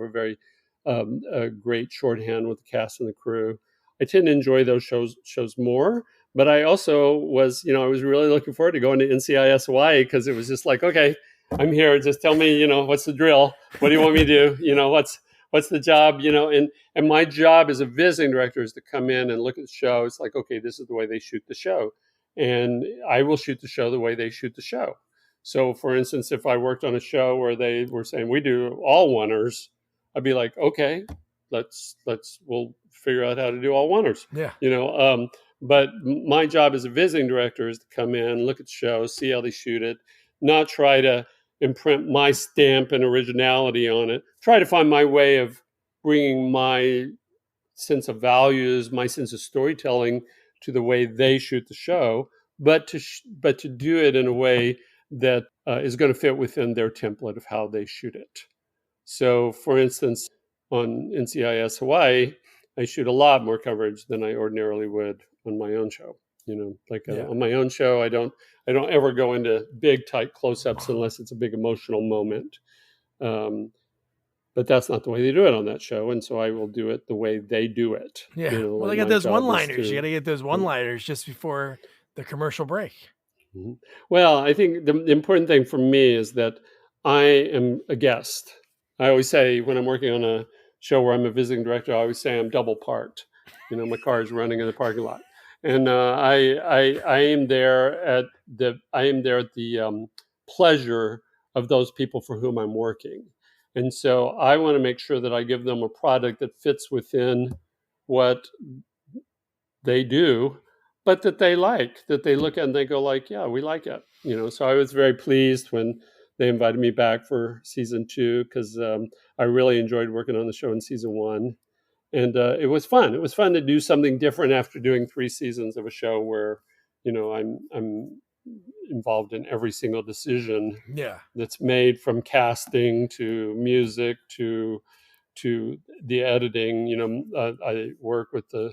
a great shorthand with the cast and the crew. I tend to enjoy those shows more. But I also I was really looking forward to going to NCIS Hawaii, because it was just like, okay, I'm here. Just tell me, what's the drill? What do you want me to do? What's the job? And my job as a visiting director is to come in and look at the show. It's like, okay, this is the way they shoot the show, and I will shoot the show the way they shoot the show. So, for instance, if I worked on a show where they were saying we do all oneers, I'd be like, okay, we'll figure out how to do all oneers. Yeah. But my job as a visiting director is to come in, look at the show, see how they shoot it, not try to imprint my stamp and originality on it. Try to find my way of bringing my sense of values, my sense of storytelling to the way they shoot the show, but to do it in a way that is going to fit within their template of how they shoot it. So, for instance, on NCIS Hawaii, I shoot a lot more coverage than I ordinarily would on my own show. Yeah. On my own show, I don't ever go into big tight close-ups unless it's a big emotional moment. But that's not the way they do it on that show, and so I will do it the way they do it. Yeah. Well, they like got my those job is one-liners. You got to. to get those one-liners just before the commercial break. Mhm. Well, I think the important thing for me is that I am a guest. I always say when I'm working on a show where I'm a visiting director, I always say I'm double parked. My car is running in the parking lot, and I am there at the pleasure of those people for whom I'm working, and so I want to make sure that I give them a product that fits within what they do, but that they like, that they look at and they go like, yeah, we like it. So I was very pleased when they invited me back for season 2, because I really enjoyed working on the show in season 1. And it was fun. It was fun to do something different after doing 3 seasons of a show where, I'm involved in every single decision Yeah. that's made, from casting to music to the editing. I work with the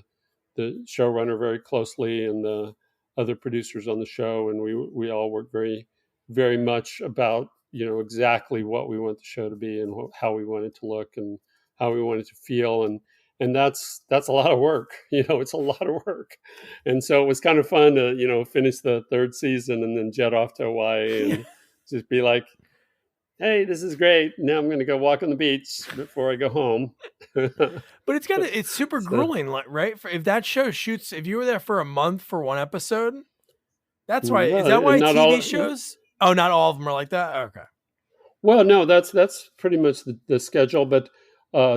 showrunner very closely and the other producers on the show, and we all work very, very much about exactly what we want the show to be and how we want it to look and how we want it to feel, and that's a lot of work. It's a lot of work, and so it was kind of fun to finish the third season and then jet off to Hawaii and just be like, hey, this is great. Now I'm going to go walk on the beach before I go home. But it's super grueling, right? If that show shoots, if you were there for a month for one episode, that's why. Is that why TV shows? Oh, not all of them are like that. Okay. Well, no, that's pretty much the schedule, but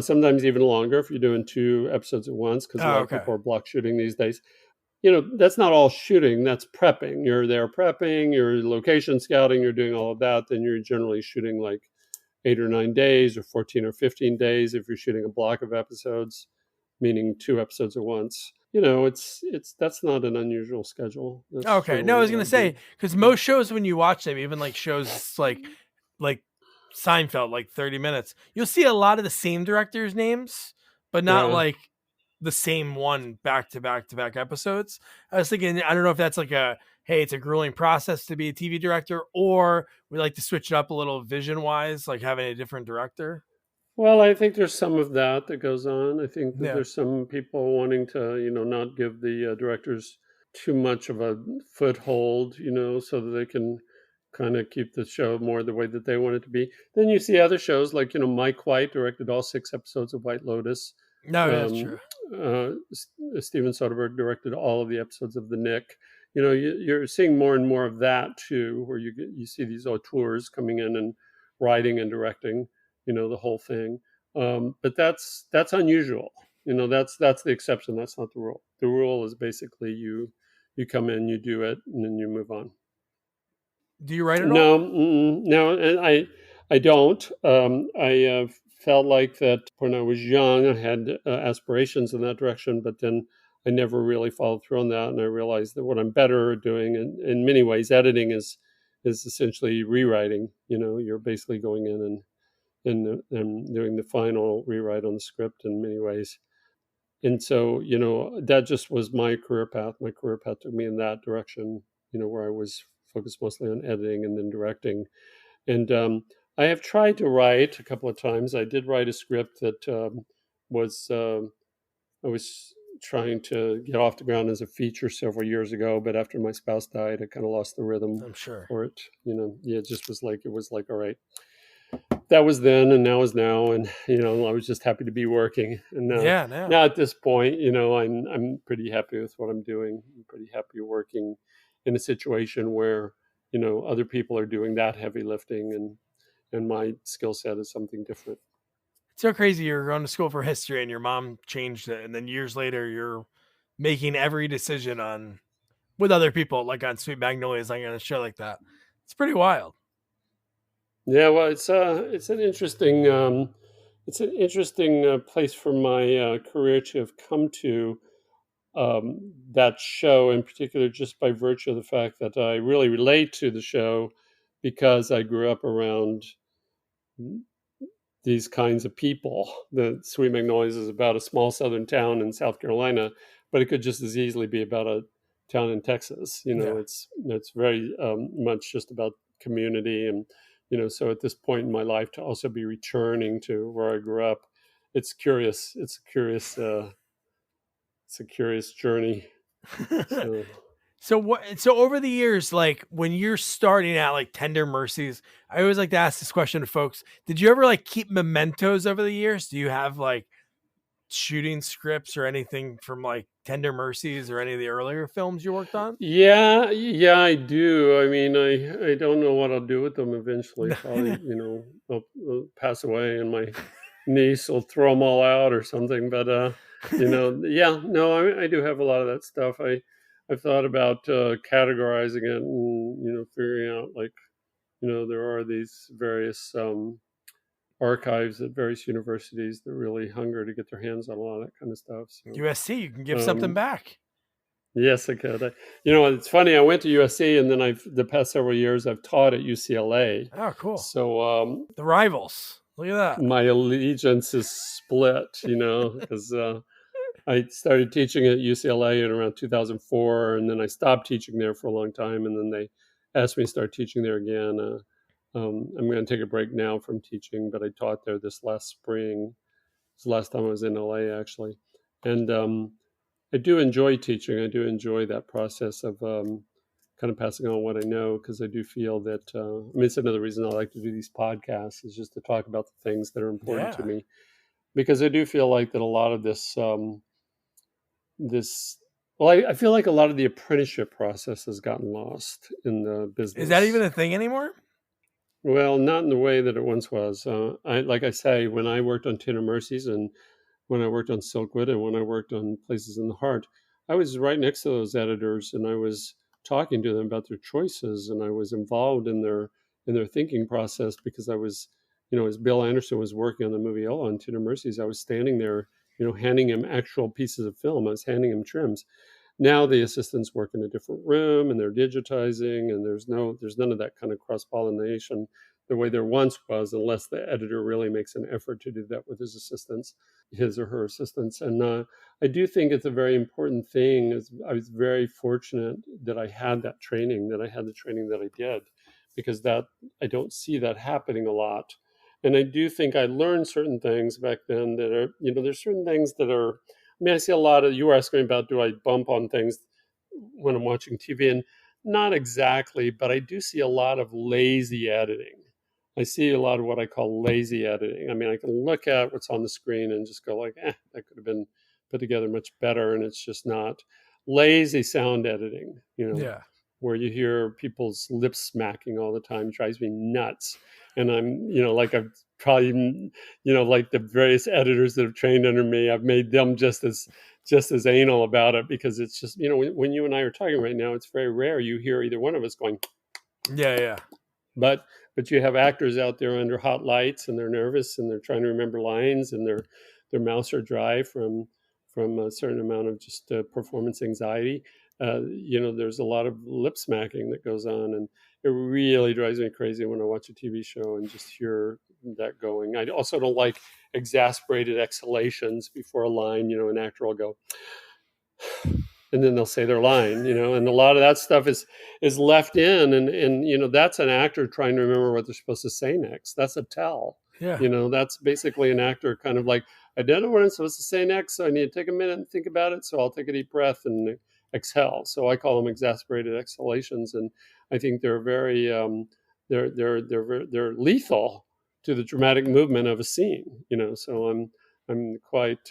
sometimes even longer if you're doing 2 episodes at once, because a lot of people are block shooting these days. That's not all shooting, that's prepping. You're there prepping, you're location scouting, you're doing all of that. Then you're generally shooting like 8 or 9 days or 14 or 15 days if you're shooting a block of episodes, meaning 2 episodes at once. That's not an unusual schedule. Okay. No, I was going to say, because most shows when you watch them, even like shows like Seinfeld, like 30 minutes, you'll see a lot of the same directors' names, but not like the same one back to back to back episodes. I was thinking, I don't know if that's like hey, it's a grueling process to be a TV director, or we like to switch it up a little vision wise, like having a different director. Well, I think there's some of that goes on. I think that there's some people wanting to, not give the directors too much of a foothold, so that they can kind of keep the show more the way that they want it to be. Then you see other shows like, Mike White directed all 6 episodes of White Lotus. No, that's true. Steven Soderbergh directed all of the episodes of The Nick. You're seeing more and more of that too, where you see these auteurs coming in and writing and directing, the whole thing. But that's unusual. That's the exception. That's not the rule. The rule is basically you come in, you do it, and then you move on. Do you write it all? No, and I don't. I felt like that when I was young, I had aspirations in that direction, but then I never really followed through on that. And I realized that what I'm better at doing, and in many ways, editing is essentially rewriting. You're basically going in and doing the final rewrite on the script in many ways. And so, that just was my career path. My career path took me in that direction, where I was focused mostly on editing and then directing. And I have tried to write a couple of times. I did write a script that I was trying to get off the ground as a feature several years ago, but after my spouse died, I kind of lost the rhythm. I'm sure for it. It just was like, all right, that was then and now is now. And, I was just happy to be working. And now at this point, I'm pretty happy with what I'm doing. I'm pretty happy working in a situation where, other people are doing that heavy lifting and my skill set is something different. It's so crazy. You're going to school for history and your mom changed it. And then years later, you're making every decision with other people, like on Sweet Magnolias, like on a show like that. It's pretty wild. Yeah. Well, it's an interesting place for my career to have come to. That show in particular, just by virtue of the fact that I really relate to the show because I grew up around these kinds of people. The Sweet Magnolias is about a small southern town in South Carolina, but it could just as easily be about a town in Texas. It's very much just about community. And, so at this point in my life to also be returning to where I grew up, it's curious. It's a curious journey. So over the years, like when you're starting out, like Tender Mercies, I always like to ask this question to folks. Did you ever like keep mementos over the years? Do you have like shooting scripts or anything from like Tender Mercies or any of the earlier films you worked on? Yeah, I do. I mean, I don't know what I'll do with them eventually. Probably, I'll pass away and my niece will throw them all out or something. But, I do have a lot of that stuff. I've thought about categorizing it and, figuring out like, there are these various archives at various universities that really hunger to get their hands on a lot of that kind of stuff. So, USC, you can give something back. Yes, I could. It's funny. I went to USC and then the past several years I've taught at UCLA. Oh, cool. So the rivals. Look at that. my allegiance is split, because I started teaching at UCLA in around 2004, and then I stopped teaching there for a long time, and then they asked me to start teaching there again. I'm going to take a break now from teaching, but I taught there this last spring. It's the last time I was in LA, actually. And I do enjoy teaching. I do enjoy that process of kind of passing on what I know, because I do feel that, it's another reason I like to do these podcasts, is just to talk about the things that are important to me. Because I do feel like that a lot of I feel like a lot of the apprenticeship process has gotten lost in the business. Is that even a thing anymore? Well, not in the way that it once was. Like I say, when I worked on Tender Mercies, and when I worked on Silkwood, and when I worked on Places in the Heart, I was right next to those editors, and I was talking to them about their choices, and I was involved in their thinking process, because I was, as Bill Anderson was working on the movie Ella on Tender Mercies, I was standing there, handing him actual pieces of film. I was handing him trims. Now the assistants work in a different room, and they're digitizing, and there's none of that kind of cross-pollination the way there once was, unless the editor really makes an effort to do that with his or her assistants. And I do think it's a very important thing. I was very fortunate that I had that training, that I did, because that I don't see that happening a lot. And I do think I learned certain things back then that are, there's certain things that are, I see a lot of, you were asking about, do I bump on things when I'm watching TV? And not exactly, but I do see a lot of lazy editing. I see a lot of what I call lazy editing. I can look at what's on the screen and just go like, that could have been put together much better. And it's just not. Lazy sound editing, Yeah. where you hear people's lips smacking all the time, drives me nuts. And I'm, like I've probably, like the various editors that have trained under me, I've made them just as anal about it, because it's just, when you and I are talking right now, it's very rare you hear either one of us going, Yeah. but you have actors out there under hot lights, and they're nervous, and they're trying to remember lines, and their mouths are dry from a certain amount of just performance anxiety. There's a lot of lip smacking that goes on, and it really drives me crazy when I watch a TV show and just hear that going. I also don't like exasperated exhalations before a line. An actor will go, and then they'll say their line, and a lot of that stuff is left in, and that's an actor trying to remember what they're supposed to say next. That's a tell. Yeah. That's basically an actor kind of like, I don't know what I'm supposed to say next, so I need to take a minute and think about it. So I'll take a deep breath and exhale. So I call them exasperated exhalations, and I think they're very they're lethal to the dramatic movement of a scene. So I'm quite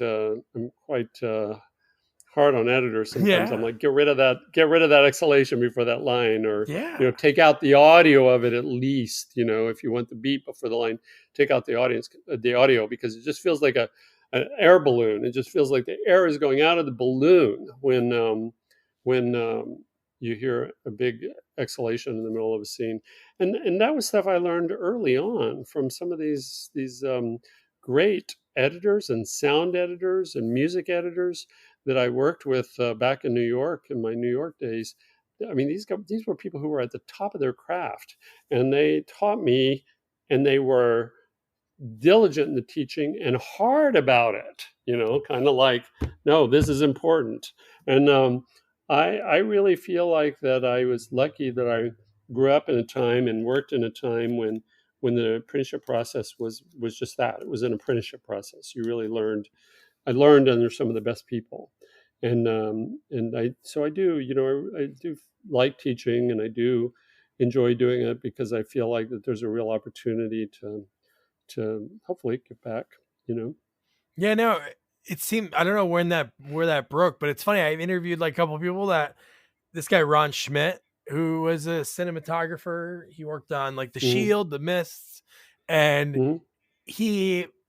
hard on editors sometimes. Yeah. I'm like, get rid of that exhalation before that line, or Yeah. take out the audio of it at least. If you want the beat before the line, take out the audio, because it just feels like an air balloon. It just feels like the air is going out of the balloon when you hear a big exhalation in the middle of a scene. And that was stuff I learned early on from some of these great editors and sound editors and music editors that I worked with back in New York in my New York days. These were people who were at the top of their craft, and they taught me, and they were diligent in the teaching and hard about it, kind of like, no, this is important. And I really feel like that I was lucky that I grew up in a time and worked in a time when the apprenticeship process was just that. It was an apprenticeship process. You really learned. I learned under some of the best people, and I do like teaching, and I do enjoy doing it, because I feel like that there's a real opportunity to hopefully get back. Yeah, no, it seemed, I don't know where that broke, but it's funny. I've interviewed like a couple of people that this guy, Ron Schmidt, who was a cinematographer, he worked on like The Shield, The Mists, and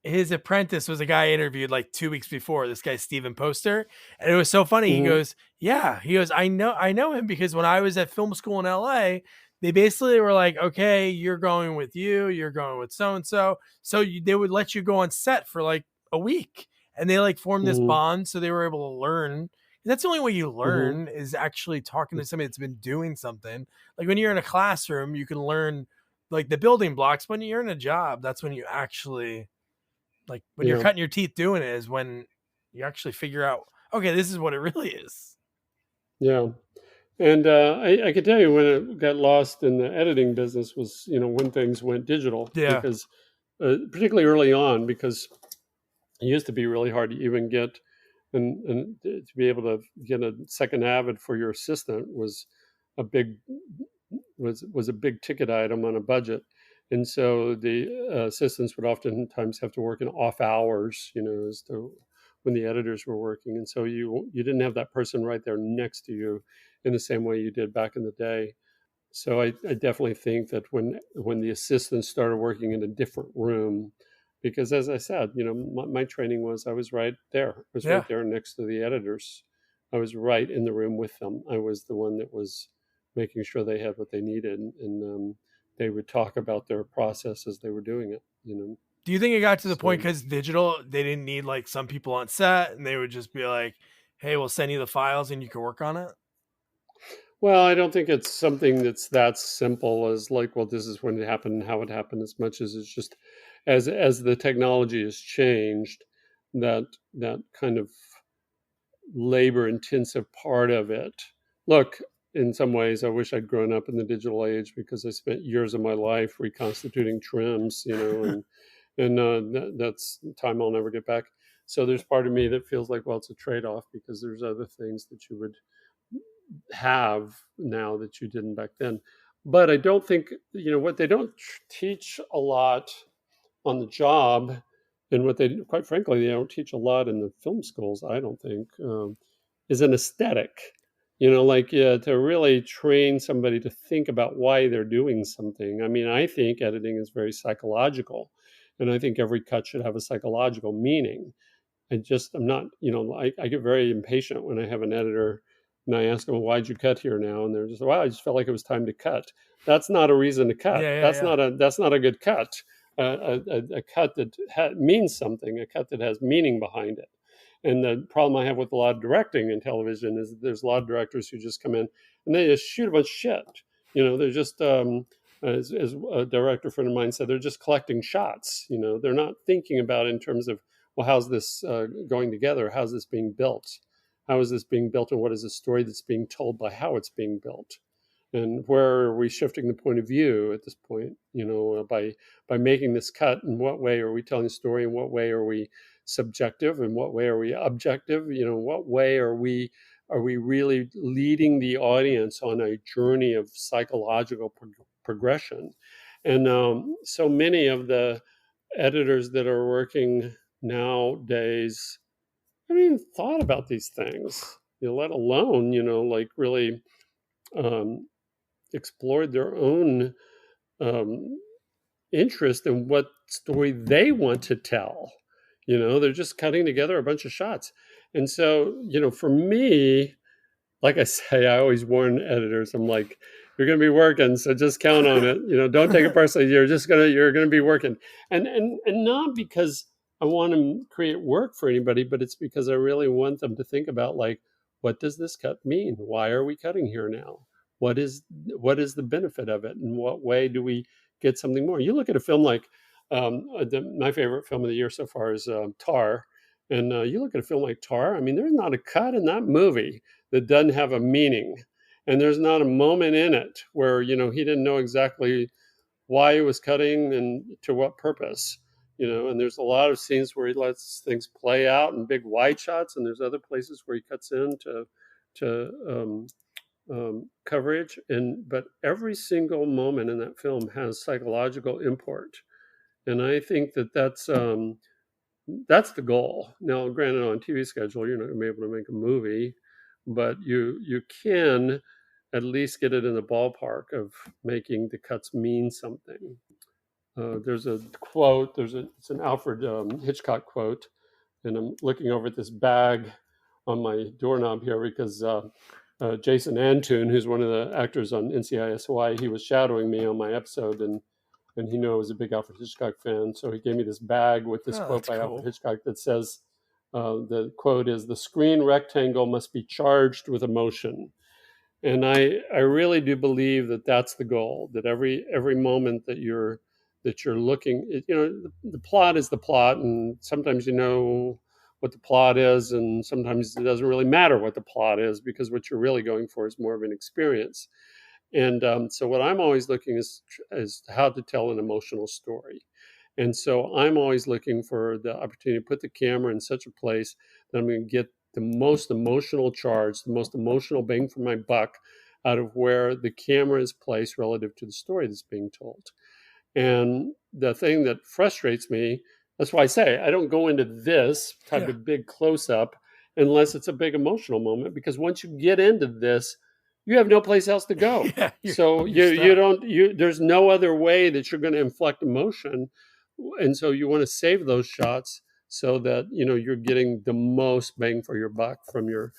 his apprentice was a guy I interviewed like 2 weeks before, this guy, Stephen Poster. And it was so funny. He goes, I know him because when I was at film school in LA, they basically were like, okay, you're going with so-and-so. So they would let you go on set for like a week, and they like formed this bond. So they were able to learn. That's the only way you learn is actually talking to somebody that's been doing something. Like when you're in a classroom, you can learn like the building blocks. When you're in a job, that's when you actually, like, when you're Yeah. cutting your teeth doing it is when you actually figure out, okay, this is what it really is. Yeah. And I could tell you when it got lost in the editing business was, when things went digital, Yeah. because particularly early on, because it used to be really hard to even get, and to be able to get a second Avid for your assistant was a big was a big ticket item on a budget. And so the assistants would oftentimes have to work in off hours, as to when the editors were working. And so you didn't have that person right there next to you in the same way you did back in the day. So I definitely think that when the assistants started working in a different room, because as I said, my training was I was right there. I was Yeah. right there next to the editors. I was right in the room with them. I was the one that was making sure they had what they needed, and they would talk about their process as they were doing it. Do you think it got to the point So. because digital, they didn't need like some people on set and they would just be like, hey, we'll send you the files and you can work on it? Well, I don't think it's something that's that simple as like, well, this is when it happened and how it happened, as much as it's just as the technology has changed, that kind of labor intensive part of it. Look, in some ways, I wish I'd grown up in the digital age because I spent years of my life reconstituting trims, and that's time I'll never get back. So there's part of me that feels like, well, it's a trade off because there's other things that you would have now that you didn't back then. But I don't think, what they don't teach a lot on the job, and what they, quite frankly, they don't teach a lot in the film schools, I don't think, is an aesthetic. Like to really train somebody to think about why they're doing something. I mean, I think editing is very psychological, and I think every cut should have a psychological meaning. I'm not, I get very impatient when I have an editor and I ask them, well, why'd you cut here now? And they're just, well, I just felt like it was time to cut. That's not a reason to cut. Yeah. That's not a good cut. A cut that means something, a cut that has meaning behind it. And the problem I have with a lot of directing in television is that there's a lot of directors who just come in and they just shoot a bunch of shit. They're just, as a director friend of mine said, they're just collecting shots. They're not thinking about it in terms of, well, how's this going together? How's this being built? How is this being built? And what is the story that's being told by how it's being built? And where are we shifting the point of view at this point? By making this cut, in what way are we telling a story? In what way are we subjective? In what way are we objective? In what way are we really leading the audience on a journey of psychological progression? And so many of the editors that are working nowadays haven't even thought about these things, let alone, like really um, explored their own um, interest in what story they want to tell. They're just cutting together a bunch of shots. And so, for me, like I say, I always warn editors. I'm like, you're going to be working, so just count on it. Don't take it personally. You're going to be working, and not because I want to create work for anybody, but it's because I really want them to think about, like, what does this cut mean? Why are we cutting here now? What is the benefit of it? In what way do we get something more? You look at a film like my favorite film of the year so far is Tar, and you look at a film like Tar. I mean, there's not a cut in that movie that doesn't have a meaning, and there's not a moment in it where he didn't know exactly why he was cutting and to what purpose. And there's a lot of scenes where he lets things play out in big wide shots, and there's other places where he cuts in to coverage, but every single moment in that film has psychological import, and I think that's the goal. Now, granted, on a TV schedule, you're not going to be able to make a movie, but you can at least get it in the ballpark of making the cuts mean something. There's a quote. It's an Alfred Hitchcock quote, and I'm looking over at this bag on my doorknob here because Jason Antoon, who's one of the actors on NCIS Hawaii, he was shadowing me on my episode, and he knew I was a big Alfred Hitchcock fan. So he gave me this bag with this quote by Alfred Hitchcock that says, the quote is, "The screen rectangle must be charged with emotion." And I really do believe that that's the goal, that every moment that you're looking, the plot is the plot, and sometimes you know what the plot is, and sometimes it doesn't really matter what the plot is, because what you're really going for is more of an experience. And so what I'm always looking is how to tell an emotional story. And so I'm always looking for the opportunity to put the camera in such a place that I'm going to get the most emotional charge, the most emotional bang for my buck out of where the camera is placed relative to the story that's being told. And the thing that frustrates me, that's why I say I don't go into this type of big close up unless it's a big emotional moment, because once you get into this, you have no place else to go. So there's no other way that you're going to inflect emotion. And so you want to save those shots so that you're getting the most bang for your buck from your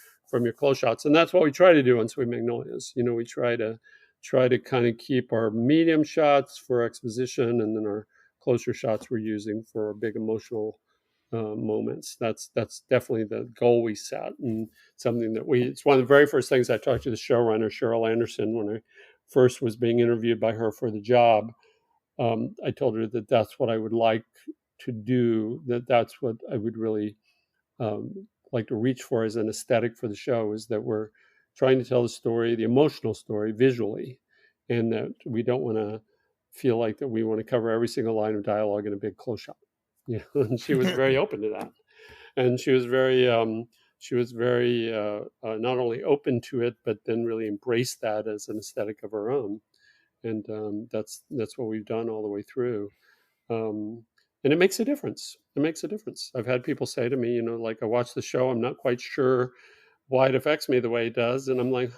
close shots. And that's what we try to do on Sweet Magnolias. We try to kind of keep our medium shots for exposition, and then our closer shots we're using for big emotional moments. That's definitely the goal we set, and something that it's one of the very first things I talked to the showrunner, Cheryl Anderson, when I first was being interviewed by her for the job. I told her that that's what I would like to do, that's what I would really like to reach for as an aesthetic for the show, is that we're trying to tell the story, the emotional story, visually, and that we don't want to feel like that we want to cover every single line of dialogue in a big close shot. And she was very open to that, and she was very not only open to it, but then really embraced that as an aesthetic of her own. And that's what we've done all the way through. And it makes a difference. It makes a difference. I've had people say to me, like, I watch the show, I'm not quite sure why it affects me the way it does. And I'm like,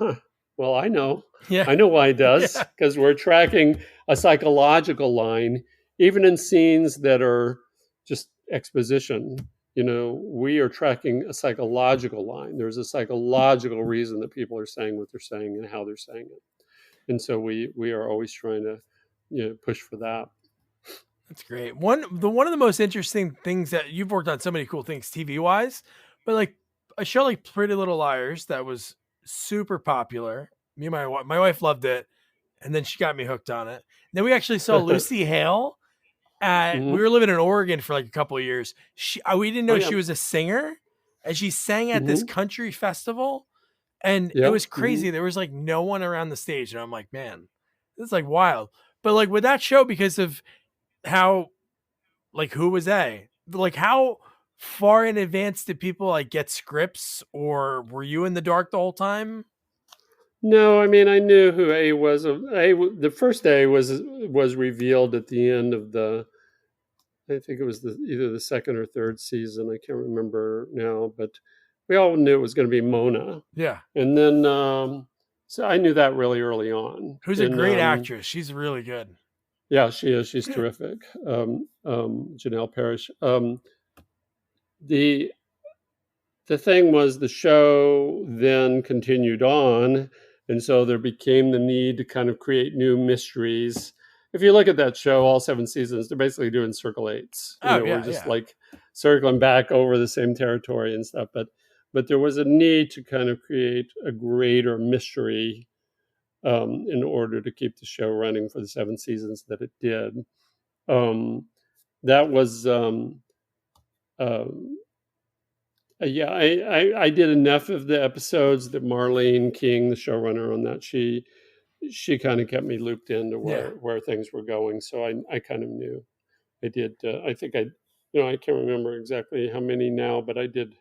well, I know why it does, because we're tracking a psychological line, even in scenes that are just exposition. We are tracking a psychological line. There's a psychological reason that people are saying what they're saying and how they're saying it. And so we are always trying to push for that. That's great. One of the most interesting things that you've worked on, so many cool things TV wise, but like a show like Pretty Little Liars that was super popular. Me and my wife loved it, and then she got me hooked on it. And then we actually saw Lucy Hale we were living in Oregon for like a couple of years. We didn't know she was a singer, and she sang at this country festival, and it was crazy. There was like no one around the stage, and I'm like, man, this is like wild. But like with that show, because of how, like, who was A? Like, how far in advance did people like get scripts, or were you in the dark the whole time? No, I mean, I knew who A was. The first A was revealed at the end of I think it was either the second or third season. I can't remember now, but we all knew it was going to be Mona. Yeah. And then, so I knew that really early on. Who's a great actress. She's really good. Yeah, she is. She's terrific. Janelle Parrish. The thing was, the show then continued on, and so there became the need to kind of create new mysteries. If you look at that show, all 7 seasons, they're basically doing circle eights. We're just like circling back over the same territory and stuff. But there was a need to kind of create a greater mystery in order to keep the show running for the 7 seasons that it did. That was, I did enough of the episodes that Marlene King, the showrunner on that, she kind of kept me looped into where things were going. So I kind of knew. I did. I think I can't remember exactly how many now, but I did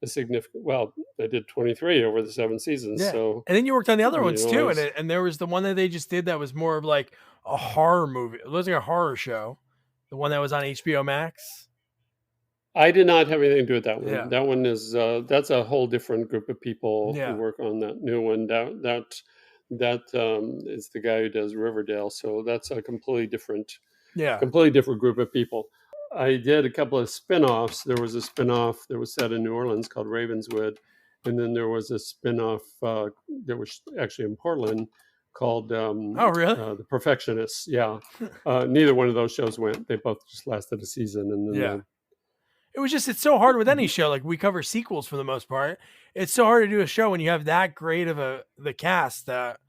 a significant. Well, I did 23 over the 7 seasons. Yeah. So, and then you worked on the other ones too, and there was the one that they just did that was more of like a horror movie. It was like a horror show. The one that was on HBO Max. I did not have anything to do with that one. Yeah. That one is that's a whole different group of people who work on that new one. That is the guy who does Riverdale. So that's a completely different group of people. I did a couple of spin-offs. There was a spin-off that was set in New Orleans called Ravenswood. And then there was a spin-off that was actually in Portland called The Perfectionists. Yeah. Neither one of those shows went. They both just lasted a season. And then it's so hard with any show. Like we cover sequels for the most part. It's so hard to do a show when you have that great of the cast that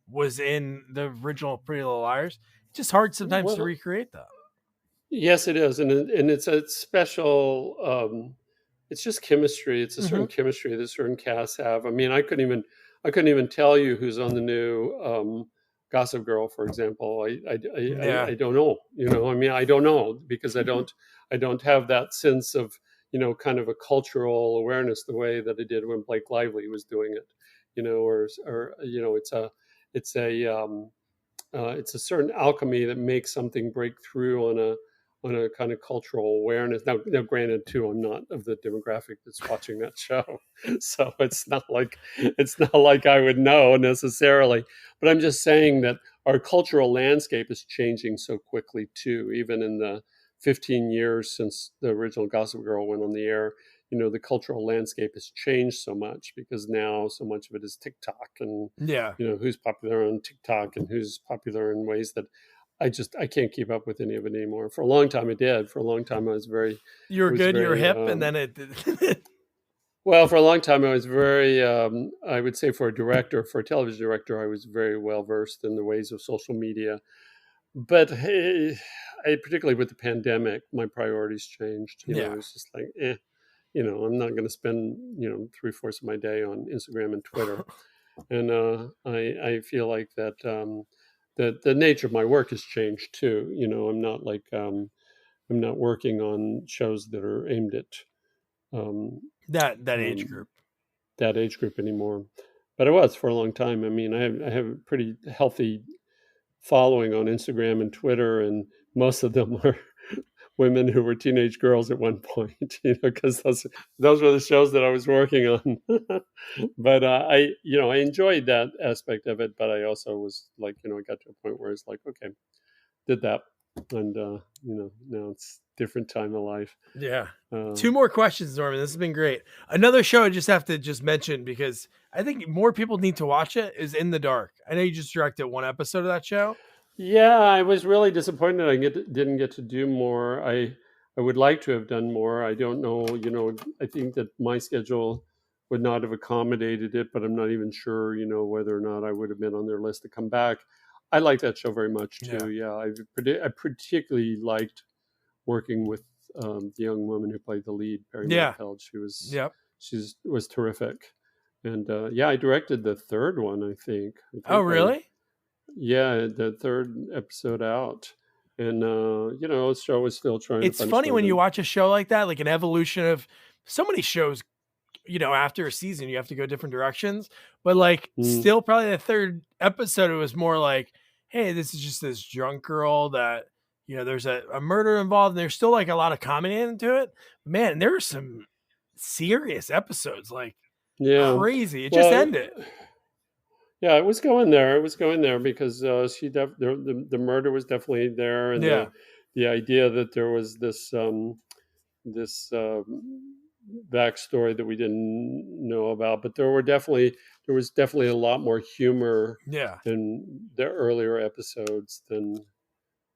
was in the original Pretty Little Liars. It's just hard sometimes to Well, recreate that. yes, it is, and it's a special. It's just chemistry. It's a certain Mm-hmm. chemistry that certain casts have. I mean, I couldn't even tell you who's on the new Gossip Girl, for example. Yeah. I don't know. You know, I mean, I don't know because I don't have that sense of, you know, kind of a cultural awareness the way that I did when Blake Lively was doing it. You know, or you know, it's a it's a certain alchemy that makes something break through on a kind of cultural awareness. Now, granted, too, I'm not of the demographic that's watching that show, so it's not like I would know necessarily. But I'm just saying that our cultural landscape is changing so quickly too. Even in the 15 years since the original Gossip Girl went on the air, you know, the cultural landscape has changed so much because now so much of it is TikTok and, Yeah. you know, who's popular on TikTok and who's popular in ways that I can't keep up with any of it anymore. For a long time I did. For a long time I was very You were was good, you were very hip, and then it well, for a long time I was very I would say for a television director, I was very well versed in the ways of social media. But particularly with the pandemic, my priorities changed. You know, yeah. it was just like, you know, I'm not going to spend, you know, 3/4 of my day on Instagram and Twitter. And I feel like that the nature of my work has changed too. You know, I'm not working on shows that are aimed at um, That age um, group. that age group anymore. But I was for a long time. I mean, I have a pretty healthy following on Instagram and Twitter, and most of them are women who were teenage girls at one point, you know, because those were the shows that I was working on. But you know, I enjoyed that aspect of it, but I also was like, you know, I got to a point where it's like, okay, did that, and you know, now it's different time of life. Yeah. Uh, Two more questions, Norman. This has been great. Another show I just have to just mention because I think more people need to watch it is In the Dark. I know you just directed one episode of that show. Yeah, I was really disappointed didn't get to do more. I would like to have done more. I don't know, you know, I think that my schedule would not have accommodated it, but I'm not even sure, you know, whether or not I would have been on their list to come back. I like that show very much Yeah. too. Yeah, I particularly liked working with the young woman who played the lead, Perry Yeah. Mackfeld. Yep. She was terrific, and yeah, I directed the third one. I Oh, think I really? yeah, the third episode out, and you know, the show was still trying to It's find its funny when you footing. watch a show like that, like an evolution of so many shows, you know, after a season, you have to go different directions. But like, Mm, still, probably the third episode, it was more like, hey, this is just this drunk girl that, you know, there's a murder involved, and there's still like a lot of comedy into it. Man, there were some serious episodes, like yeah, crazy. It just well, ended. yeah, it was going there. It was going there because the murder was definitely there, and Yeah. the idea that there was this backstory that we didn't know about, but there was definitely a lot more humor Yeah. in the earlier episodes than,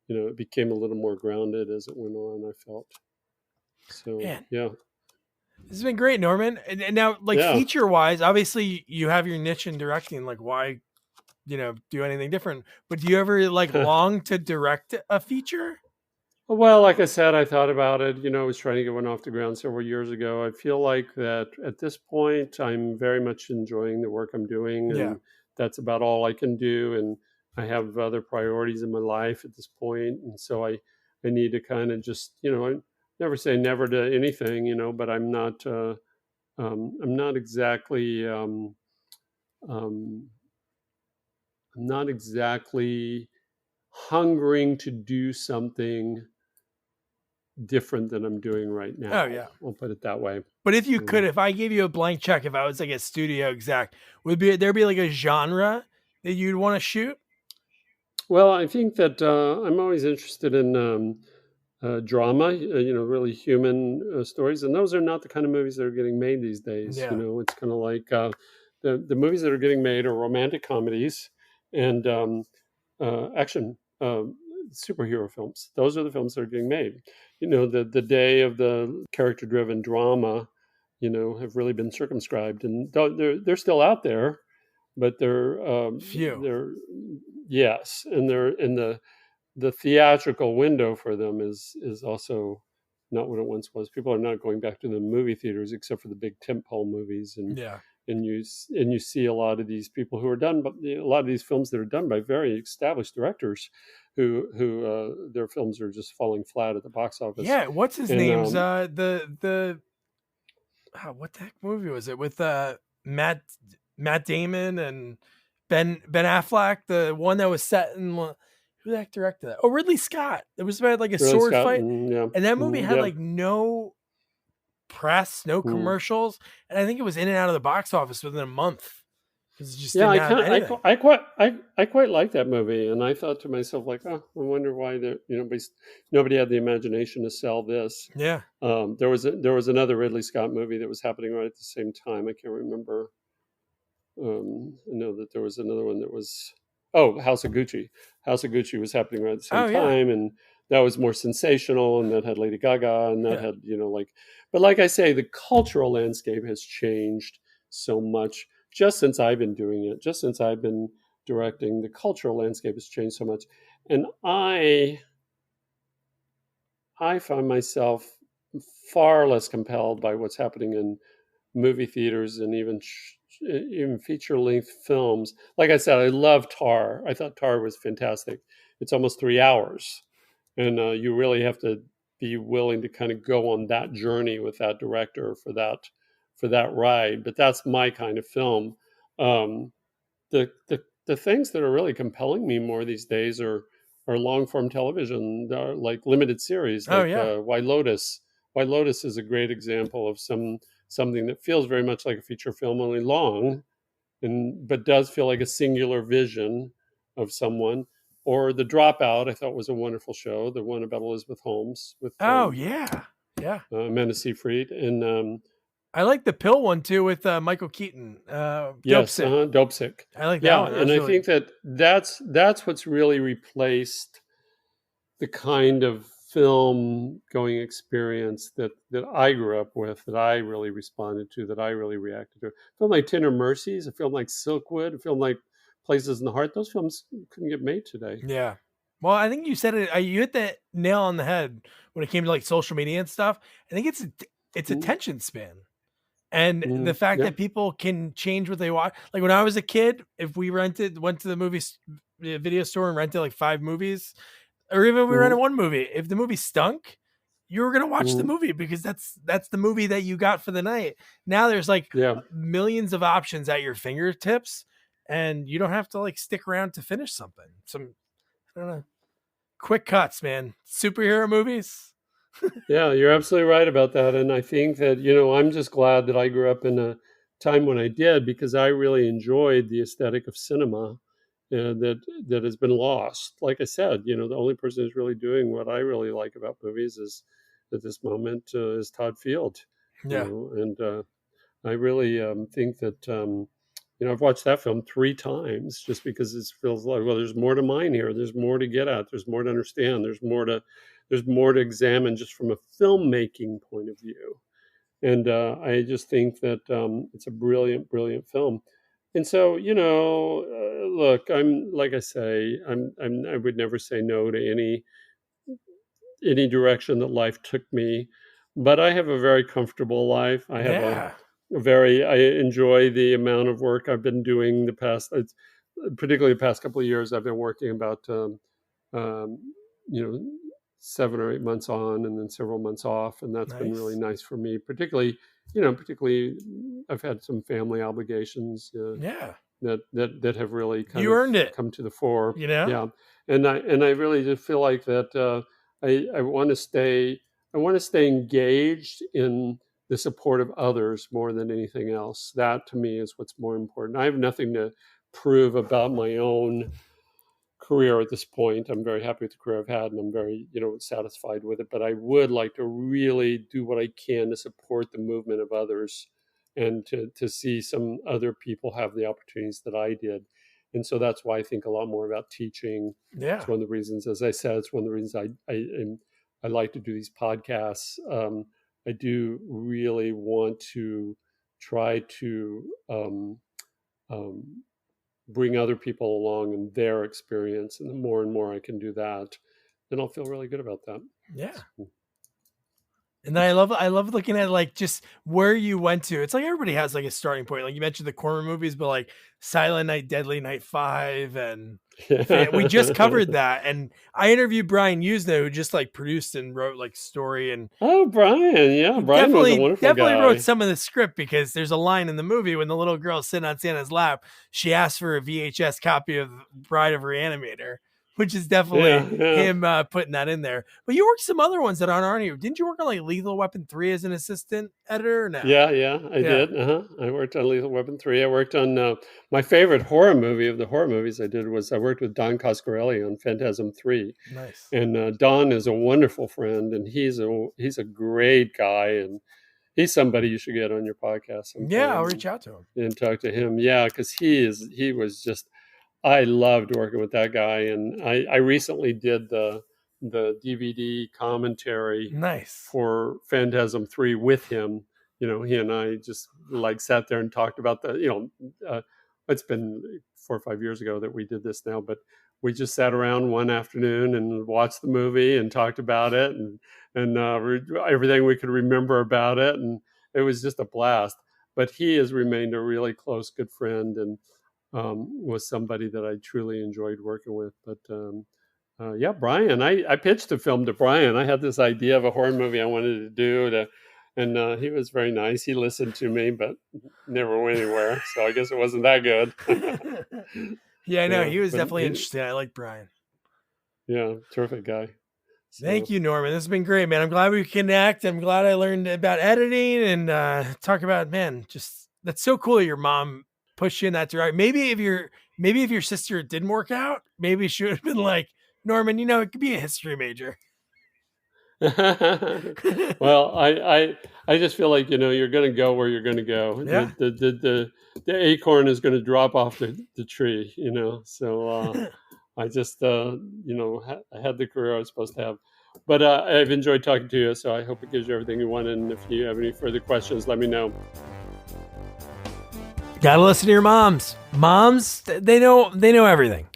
you know, it became a little more grounded as it went on, I felt. So, Man, yeah. this has been great, Norman. And now, like Yeah. feature wise, obviously you have your niche in directing. Like, why, you know, do anything different? But do you ever like long to direct a feature? Well, like I said, I thought about it. You know, I was trying to get one off the ground several years ago. I feel like that at this point, I'm very much enjoying the work I'm doing, Yeah. and that's about all I can do. And I have other priorities in my life at this point, and so I need to kind of just, you know, I never say never to anything, you know, but I'm not exactly um, I'm not exactly hungering to do something different than I'm doing right Oh now. yeah. I'll put it that way. But if you could, Um, if I gave you a blank check, if I was like a studio exec, there be like a genre that you'd want to shoot? well, I think that I'm always interested in drama, you know, really human stories, and those are not the kind of movies that are getting made these days. You Yeah. know, it's kind of like the movies that are getting made are romantic comedies and action superhero films. Those are the films that are getting made. The day of the character-driven drama, have really been circumscribed, and they're still out there, but Few. they're yes, and they're in the theatrical window for them is also not what it once was. People are not going back to the movie theaters except for the big tentpole movies, and Yeah. you see a lot of these people who are done, but a lot of these films that are done by very established directors, who their films are just falling flat at the box office. Yeah. What's his And name's what the heck movie was it with Matt Damon and Ben Affleck, the one that was set in who the heck directed that? Oh, Ridley Scott. It was about like a Ridley sword Scott, fight, yeah, and that movie had yeah. like no press, no commercials, and I think it was in and out of the box office within a month. Just Yeah, I quite like that movie, and I thought to myself like, oh, I wonder why nobody had the imagination to sell this. Yeah. There was another Ridley Scott movie that was happening right at the same time. I can't remember. I know that there was another one that was House of Gucci. House of Gucci was happening right at the same time, and that was more sensational, and that had Lady Gaga, and that had but like I say, the cultural landscape has changed so much just since I've been doing it, just since I've been directing. The cultural landscape has changed so much, and I find myself far less compelled by what's happening in movie theaters and even feature-length films. Like I said, I love Tar. I thought Tar was fantastic. It's almost 3 hours, and you really have to be willing to kind of go on that journey with that director for that ride. But that's my kind of film. The things that are really compelling me more these days are long form television, like limited series, like White Lotus. White Lotus is a great example of something that feels very much like a feature film, only long, but does feel like a singular vision of someone. Or The Dropout, I thought was a wonderful show, the one about Elizabeth Holmes with yeah. Amanda Seyfried, and I like the Pill one too with Michael Keaton. Dope Sick. I like that yeah, one. and I think that's what's really replaced the kind of film going experience that I grew up with, that I really responded to, that I really reacted to. A film like Tender Mercies, a film like Silkwood, a film like Places in the Heart, those films couldn't get made today. Yeah. Well, I think you said it. You hit the nail on the head when it came to like social media and stuff. I think it's attention span. And the fact that people can change what they watch. Like when I was a kid, if we went to the video store and rented like 5 movies, or even we rented one movie, if the movie stunk, you were going to watch the movie because that's the movie that you got for the night. Now there's like millions of options at your fingertips, and you don't have to like stick around to finish something. I don't know. Quick cuts, man. Superhero movies. Yeah, you're absolutely right about that. And I think that, I'm just glad that I grew up in a time when I did, because I really enjoyed the aesthetic of cinema that has been lost. Like I said, the only person who's really doing what I really like about movies is at this moment is Todd Field. Yeah. And I really think that, I've watched that film 3 times just because it feels like, well, there's more to mine here. There's more to get at. There's more to understand. There's more to examine just from a filmmaking point of view. And I just think that it's a brilliant, brilliant film. And so, look, I'm like I say, I would never say no to any direction that life took me, but I have a very comfortable life. I have I enjoy the amount of work I've been doing particularly the past couple of years. I've been working about 7 or 8 months on and then several months off, and that's been really nice for me. Particularly I've had some family obligations that have really earned it. come to the fore. And I really just feel like that I want to stay engaged in the support of others more than anything else. That to me is what's more important. I have nothing to prove about my own career at this point. I'm very happy with the career I've had, and I'm very, satisfied with it. But I would like to really do what I can to support the movement of others, and to see some other people have the opportunities that I did. And so that's why I think a lot more about teaching. Yeah. It's one of the reasons, as I said, it's one of the reasons I like to do these podcasts. I do really want to try to bring other people along in their experience. And the more and more I can do that, then I'll feel really good about that. Yeah. And then I love looking at like just where you went to. It's like everybody has like a starting point. Like you mentioned the Corman movies, but like Silent Night, Deadly Night 5, and we just covered that. And I interviewed Brian Usna, who just like produced and wrote like story. And oh, Brian, yeah, Brian was a wonderful definitely guy. wrote some of the script, because there's a line in the movie when the little girl's sitting on Santa's lap, she asks for a VHS copy of Bride of Reanimator, which is definitely him putting that in there. But you worked some other ones that aren't here. Didn't you work on like Lethal Weapon 3 as an assistant editor? Or no? Yeah, I did. I worked on Lethal Weapon 3. I worked on my favorite horror movie of the horror movies I did was I worked with Don Coscarelli on Phantasm 3. Nice. And Don is a wonderful friend, and he's a great guy, and he's somebody you should get on your podcast sometime. Yeah, I'll reach out to him and talk to him. Yeah, because he was just, I loved working with that guy, and I recently did the DVD commentary for Phantasm 3 with him. He and I just like sat there and talked about it's been 4 or 5 years ago that we did this now, but we just sat around one afternoon and watched the movie and talked about it and everything we could remember about it, and it was just a blast. But he has remained a really close, good friend, and was somebody that I truly enjoyed working with. But Brian, I pitched a film to Brian. I had this idea of a horror movie I wanted to do, and he was very nice. He listened to me, but never went anywhere. So I guess it wasn't that good. Yeah, I know. He was definitely interesting. I like Brian. Yeah, terrific guy. So. Thank you, Norman. This has been great, man. I'm glad we connect. I'm glad I learned about editing and talk about, man, just that's so cool that your mom pushed you in that direction. Maybe if your sister didn't work out, maybe she would have been like, Norman, it could be a history major. Well, I just feel like, you're going to go where you're going to go. Yeah. The acorn is going to drop off the tree, so I just, I had the career I was supposed to have. But I've enjoyed talking to you, so I hope it gives you everything you want. And if you have any further questions, let me know. Gotta listen to your moms. Moms, they know everything.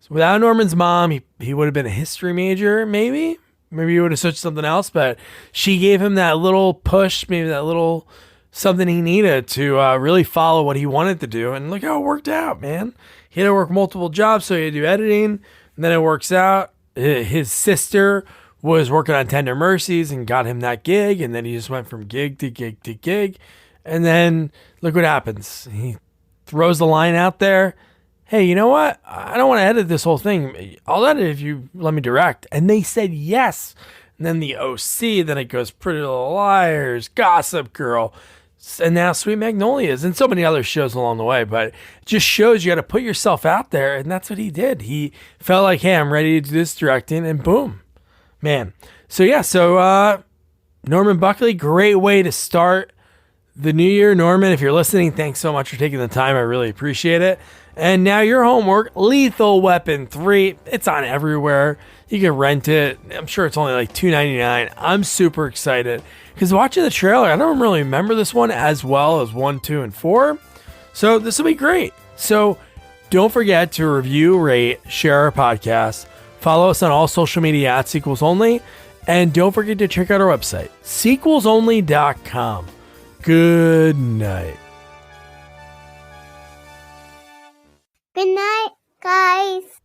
So without Norman's mom, he would have been a history major, maybe. Maybe he would have switched something else, but she gave him that little push, maybe that little something he needed to really follow what he wanted to do. And look how it worked out, man. He had to work multiple jobs, so he had to do editing, and then it works out. His sister was working on Tender Mercies and got him that gig, and then he just went from gig to gig to gig. And then look what happens. He throws the line out there. Hey, you know what? I don't want to edit this whole thing. I'll edit if you let me direct. And they said yes. And then the OC, then it goes Pretty Little Liars, Gossip Girl, and now Sweet Magnolias, and so many other shows along the way. But it just shows you got to put yourself out there, and that's what he did. He felt like, hey, I'm ready to do this directing, and boom. Man. So Norman Buckley, great way to start the new year. Norman, if you're listening, thanks so much for taking the time. I really appreciate it. And now your homework, Lethal Weapon 3. It's on everywhere. You can rent it. I'm sure it's only like $2.99. I'm super excited because watching the trailer, I don't really remember this one as well as 1, 2, and 4. So this will be great. So don't forget to review, rate, share our podcast. Follow us on all social media at Sequels Only. And don't forget to check out our website, sequelsonly.com. Good night. Good night, guys.